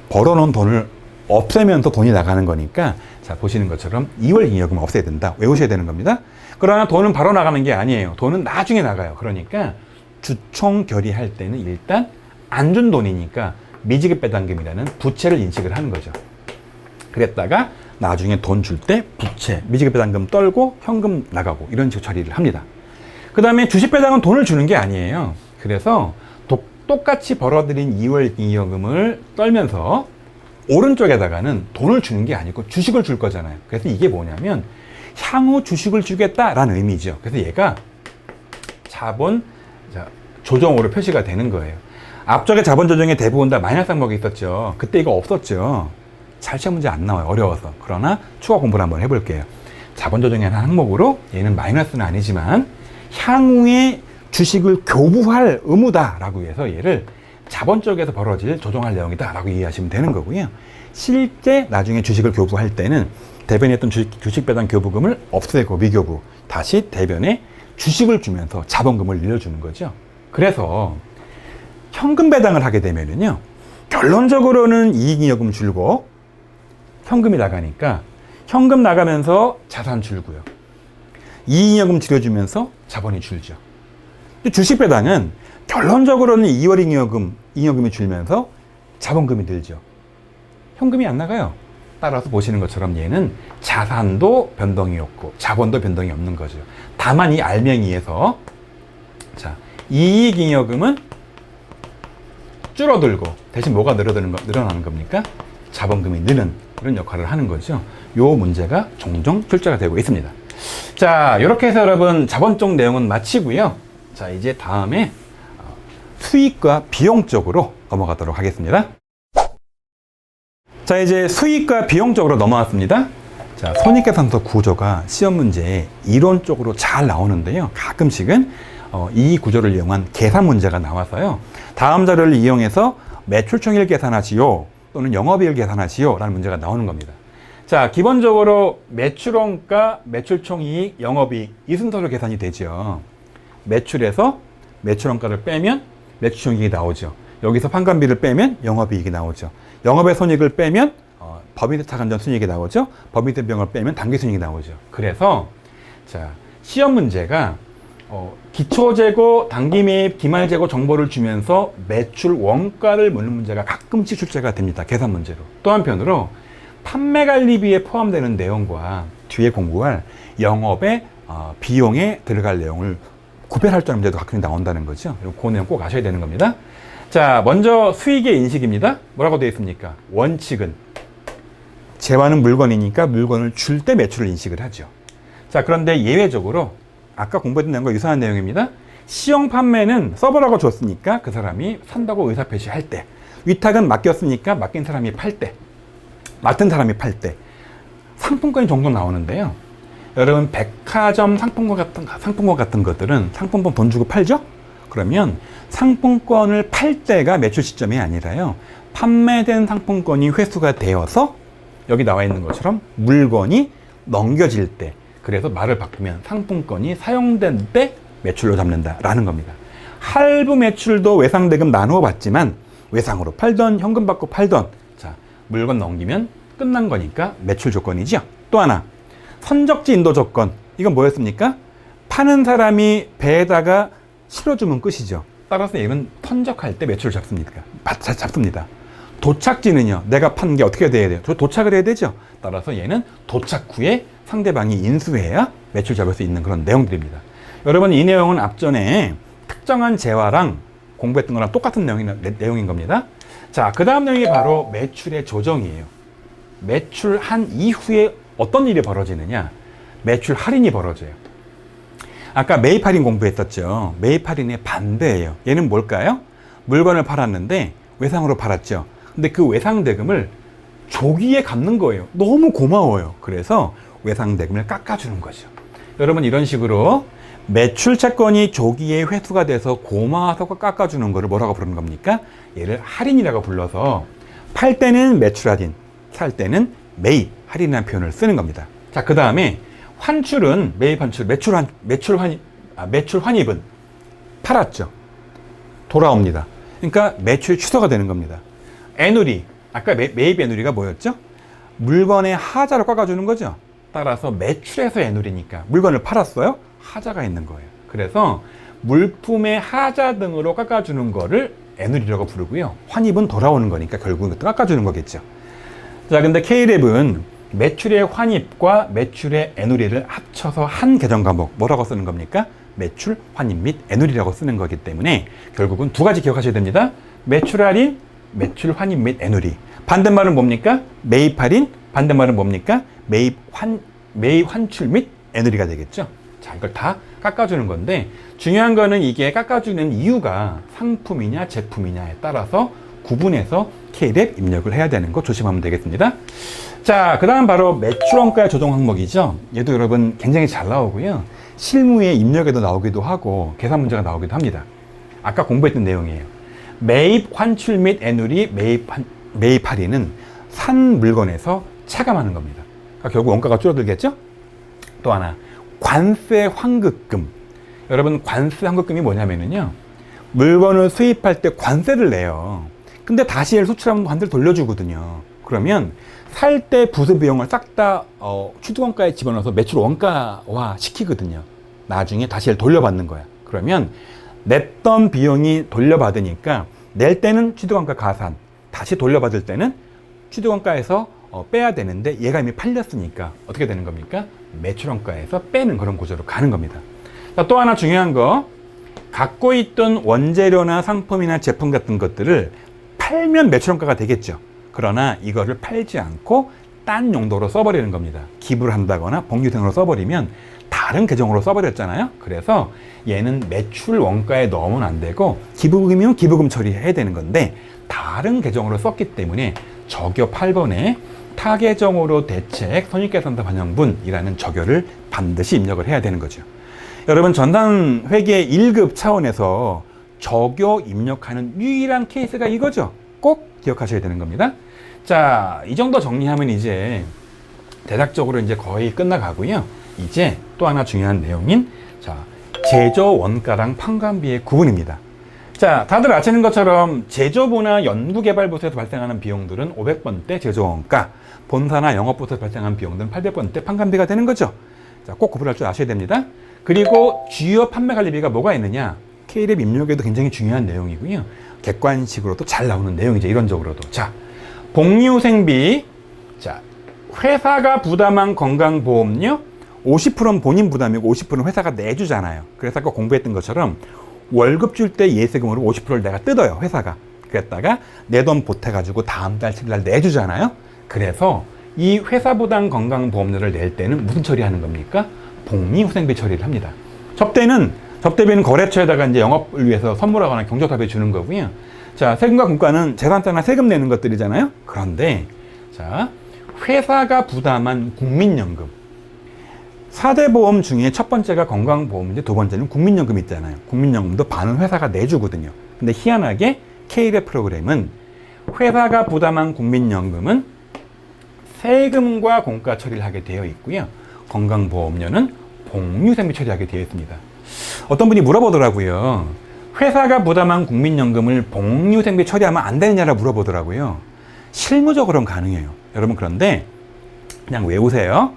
벌어놓은 돈을 없애면서 돈이 나가는 거니까 자 보시는 것처럼 2월 잉여금을 없애야 된다. 외우셔야 되는 겁니다. 그러나 돈은 바로 나가는 게 아니에요. 돈은 나중에 나가요. 그러니까 주총 결의할 때는 일단 안 준 돈이니까 미지급 배당금이라는 부채를 인식을 하는 거죠. 그랬다가 나중에 돈 줄 때 부채, 미지급 배당금 떨고 현금 나가고 이런 식으로 처리를 합니다. 그 다음에 주식 배당은 돈을 주는 게 아니에요. 그래서 똑같이 벌어들인 2월 잉여금을 떨면서 오른쪽에다가는 돈을 주는 게 아니고 주식을 줄 거잖아요. 그래서 이게 뭐냐면 향후 주식을 주겠다라는 의미죠. 그래서 얘가 자본 조정으로 표시가 되는 거예요. 앞쪽에 자본 조정의 대부분 다 마이너스 항목이 있었죠. 그때 이거 없었죠. 살짝 문제 안 나와요. 어려워서. 그러나 추가 공부를 한번 해볼게요. 자본 조정의 한 항목으로 얘는 마이너스는 아니지만 향후에 주식을 교부할 의무다라고 해서 얘를 자본 쪽에서 벌어질 조정할 내용이다라고 이해하시면 되는 거고요. 실제 나중에 주식을 교부할 때는 대변에 했던 주식 배당 교부금을 없애고 미교부 다시 대변에 주식을 주면서 자본금을 늘려주는 거죠. 그래서 현금 배당을 하게 되면은요, 결론적으로는 이익잉여금 줄고 현금이 나가니까 현금 나가면서 자산 줄고요. 이익잉여금 줄여주면서 자본이 줄죠. 근데 주식 배당은 결론적으로는 2월 잉여금이 줄면서 자본금이 늘죠. 현금이 안 나가요. 따라서 보시는 것처럼 얘는 자산도 변동이 없고 자본도 변동이 없는 거죠. 다만 이 알맹이에서 자, 이익잉여금은 줄어들고 대신 뭐가 늘어나는 겁니까? 자본금이 느는 그런 역할을 하는 거죠. 요 문제가 종종 출제가 되고 있습니다. 자, 이렇게 해서 여러분 자본 쪽 내용은 마치고요. 자, 이제 다음에 수익과 비용 쪽으로 넘어가도록 하겠습니다. 자, 이제 수익과 비용 쪽으로 넘어왔습니다. 자, 손익계산서 구조가 시험 문제에 이론적으로 잘 나오는데요. 가끔씩은 이 구조를 이용한 계산 문제가 나와서요. 다음 자료를 이용해서 매출총액을 계산하시오 또는 영업이익을 계산하시오 라는 문제가 나오는 겁니다. 자, 기본적으로 매출원가, 매출총이익, 영업이익 이 순서로 계산이 되죠. 매출에서 매출원가를 빼면 매출총이익이 나오죠. 여기서 판관비를 빼면 영업이익이 나오죠. 영업의 손익을 빼면 법인세 차감전 순이익이 나오죠. 법인세 비용을 빼면 당기순이익이 나오죠. 그래서 자, 시험 문제가 기초재고, 단기매입, 기말재고 정보를 주면서 매출 원가를 묻는 문제가 가끔씩 출제가 됩니다. 계산 문제로. 또 한편으로 판매관리비에 포함되는 내용과 뒤에 공부할 영업의 비용에 들어갈 내용을 구별할 줄 아는 문제도 가끔 나온다는 거죠. 그 내용 꼭 아셔야 되는 겁니다. 자, 먼저 수익의 인식입니다. 뭐라고 되어 있습니까? 원칙은 재화는 물건이니까 물건을 줄 때 매출을 인식을 하죠. 자, 그런데 예외적으로 아까 공부했던 내용과 유사한 내용입니다. 시용 판매는 서버라고 줬으니까 그 사람이 산다고 의사표시할 때, 위탁은 맡겼으니까 맡긴 사람이 팔 때, 맡은 사람이 팔 때 상품권이 종종 나오는데요. 여러분 백화점 상품권 같은 것들은 상품권 돈 주고 팔죠? 그러면 상품권을 팔 때가 매출 시점이 아니라요. 판매된 상품권이 회수가 되어서 여기 나와 있는 것처럼 물건이 넘겨질 때, 그래서 말을 바꾸면 상품권이 사용된 때 매출로 잡는다라는 겁니다. 할부 매출도 외상대금 나누어 봤지만 외상으로 팔던 현금 받고 팔던 자, 물건 넘기면 끝난 거니까 매출 조건이죠. 또 하나 선적지 인도 조건, 이건 뭐였습니까? 파는 사람이 배에다가 실어주면 끝이죠. 따라서 얘는 선적할 때 매출을 잡습니다. 도착지는요, 내가 판 게 어떻게 돼야 돼요? 도착을 해야 되죠. 따라서 얘는 도착 후에 상대방이 인수해야 매출 잡을 수 있는 그런 내용들입니다. 여러분 이 내용은 앞전에 특정한 재화랑 공부했던 거랑 똑같은 내용인 겁니다. 자, 그 다음 내용이 바로 매출의 조정이에요. 매출한 이후에 어떤 일이 벌어지느냐? 매출 할인이 벌어져요. 아까 매입 할인 공부했었죠. 매입 할인의 반대예요. 얘는 뭘까요? 물건을 팔았는데 외상으로 팔았죠. 근데 그 외상 대금을 조기에 갚는 거예요. 너무 고마워요. 그래서 외상 대금을 깎아주는 거죠. 여러분 이런 식으로 매출 채권이 조기에 회수가 돼서 고마워서 깎아주는 거를 뭐라고 부르는 겁니까? 얘를 할인이라고 불러서 팔 때는 매출 할인, 살 때는 매입 할인이라는 표현을 쓰는 겁니다. 자, 그 다음에 환출은 매입 환출, 매출 환입은 팔았죠. 돌아옵니다. 그러니까 매출 취소가 되는 겁니다. 애누리, 아까 매입 애누리가 뭐였죠? 물건의 하자로 깎아주는 거죠. 따라서 매출에서 애누리니까 물건을 팔았어요? 하자가 있는 거예요. 그래서 물품의 하자 등으로 깎아주는 거를 애누리라고 부르고요. 환입은 돌아오는 거니까 결국은 또 깎아주는 거겠죠. 자, 근데 K랩은 매출의 환입과 매출의 애누리를 합쳐서 한 계정 과목 뭐라고 쓰는 겁니까? 매출, 환입 및 애누리라고 쓰는 거기 때문에 결국은 두 가지 기억하셔야 됩니다. 매출 할인, 매출 환입 및 애누리. 반대말은 뭡니까? 매입 할인, 반대말은 뭡니까? 매입 환출 및 애누리가 되겠죠. 자, 이걸 다 깎아주는 건데 중요한 거는 이게 깎아주는 이유가 상품이냐 제품이냐에 따라서 구분해서 K랩 입력을 해야 되는 거 조심하면 되겠습니다. 자, 그 다음 바로 매출원가의 조정 항목이죠. 얘도 여러분 굉장히 잘 나오고요. 실무에 입력에도 나오기도 하고 계산 문제가 나오기도 합니다. 아까 공부했던 내용이에요. 매입 환출 및 애누리, 매입 할인은 산 물건에서 차감하는 겁니다. 그러니까 결국 원가가 줄어들겠죠? 또 하나, 관세 환급금. 여러분, 관세 환급금이 뭐냐면요, 물건을 수입할 때 관세를 내요. 근데 다시 얘를 수출하면 관세를 돌려주거든요. 그러면 살 때 부수 비용을 싹 다 취득원가에 집어넣어서 매출 원가화 시키거든요. 나중에 다시 얘를 돌려받는 거야. 그러면 냈던 비용이 돌려받으니까 낼 때는 취득원가 가산, 다시 돌려받을 때는 취득원가에서 빼야 되는데 얘가 이미 팔렸으니까 어떻게 되는 겁니까? 매출원가에서 빼는 그런 구조로 가는 겁니다. 자, 또 하나 중요한 거, 갖고 있던 원재료나 상품이나 제품 같은 것들을 팔면 매출원가가 되겠죠. 그러나 이거를 팔지 않고 딴 용도로 써버리는 겁니다. 기부를 한다거나 복리 등으로 써버리면 다른 계정으로 써버렸잖아요. 그래서 얘는 매출 원가에 넣으면 안 되고 기부금이면 기부금 처리해야 되는 건데 다른 계정으로 썼기 때문에 적요 8번에 타 계정으로 대책 손익계산서 반영분이라는 적요를 반드시 입력을 해야 되는 거죠. 여러분, 전산회계 1급 차원에서 적요 입력하는 유일한 케이스가 이거죠. 꼭 기억하셔야 되는 겁니다. 자, 이 정도 정리하면 이제 대략적으로 이제 거의 끝나가고요. 이제 또 하나 중요한 내용인, 자, 제조 원가랑 판관비의 구분입니다. 자, 다들 아시는 것처럼 제조부나 연구개발부서에서 발생하는 비용들은 500번대 제조원가, 본사나 영업부서에서 발생하는 비용들은 800번대 판관비가 되는 거죠. 자, 꼭 구분할 줄 아셔야 됩니다. 그리고 주요 판매관리비가 뭐가 있느냐? K랩 입력에도 굉장히 중요한 내용이고요. 객관식으로도 잘 나오는 내용이죠. 이론적으로도. 자, 복리후생비. 자, 회사가 부담한 건강보험료 50%는 본인 부담이고 50%는 회사가 내주잖아요. 그래서 아까 공부했던 것처럼 월급 줄 때 예세금으로 50%를 내가 뜯어요, 회사가. 그랬다가 내 돈 보태가지고 다음 달 7일 내주잖아요. 그래서 이 회사 부담 건강보험료를 낼 때는 무슨 처리하는 겁니까? 복리후생비 처리를 합니다. 접대비는 거래처에다가 이제 영업을 위해서 선물하거나 경조사비에 주는 거고요. 자, 세금과 공과는 재산세나 세금 내는 것들이잖아요. 그런데 자, 회사가 부담한 국민연금. 4대 보험 중에 첫 번째가 건강보험인데 두 번째는 국민연금 있잖아요. 국민연금도 반은 회사가 내주거든요. 근데 희한하게 K랩 프로그램은 회사가 부담한 국민연금은 세금과 공과 처리를 하게 되어 있고요. 건강보험료는 복리후생비 처리하게 되어 있습니다. 어떤 분이 물어보더라고요. 회사가 부담한 국민연금을 복리후생비 처리하면 안 되느냐라고 물어보더라고요. 실무적으로는 가능해요. 여러분, 그런데 그냥 외우세요.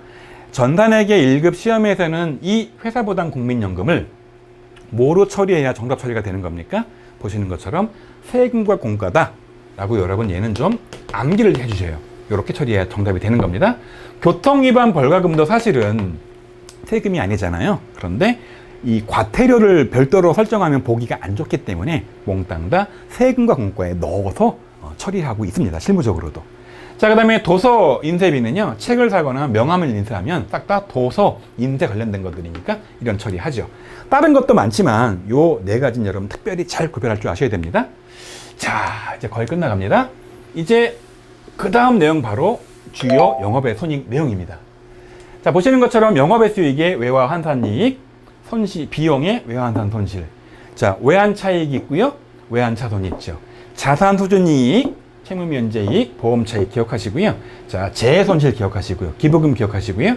전산회계 1급 시험에서는 이 회사 부담 국민연금을 뭐로 처리해야 정답 처리가 되는 겁니까? 보시는 것처럼 세금과 공과다 라고 여러분 얘는 좀 암기를 해주셔요. 이렇게 처리해야 정답이 되는 겁니다. 교통위반 벌과금도 사실은 세금이 아니잖아요. 그런데 이 과태료를 별도로 설정하면 보기가 안 좋기 때문에 몽땅 다 세금과 공과에 넣어서 처리하고 있습니다. 실무적으로도. 자, 그 다음에 도서 인쇄비는요, 책을 사거나 명함을 인쇄하면 싹 다 도서 인쇄 관련된 것들이니까 이런 처리하죠. 다른 것도 많지만 요 네 가지는 여러분 특별히 잘 구별할 줄 아셔야 됩니다. 자, 이제 거의 끝나갑니다. 이제 그 다음 내용 바로 주요 영업의 손익 내용입니다. 자, 보시는 것처럼 영업의 수익의 외화 환산이익, 비용의 외화 환산 손실. 자, 외환 차익이 있고요. 외환 차손이 있죠. 자산 수준 이익, 채무 면제 이익, 보험 차익 기억하시고요. 자, 재해 손실 기억하시고요. 기부금 기억하시고요.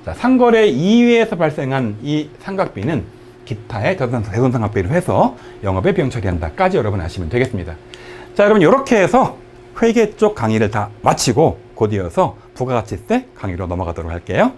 자, 상거래 이외에서 발생한 이 상각비는 기타의 대손상각비를 해서 영업에 비용 처리한다까지 여러분 아시면 되겠습니다. 자, 여러분 이렇게 해서 회계 쪽 강의를 다 마치고 곧 이어서 부가가치세 강의로 넘어가도록 할게요.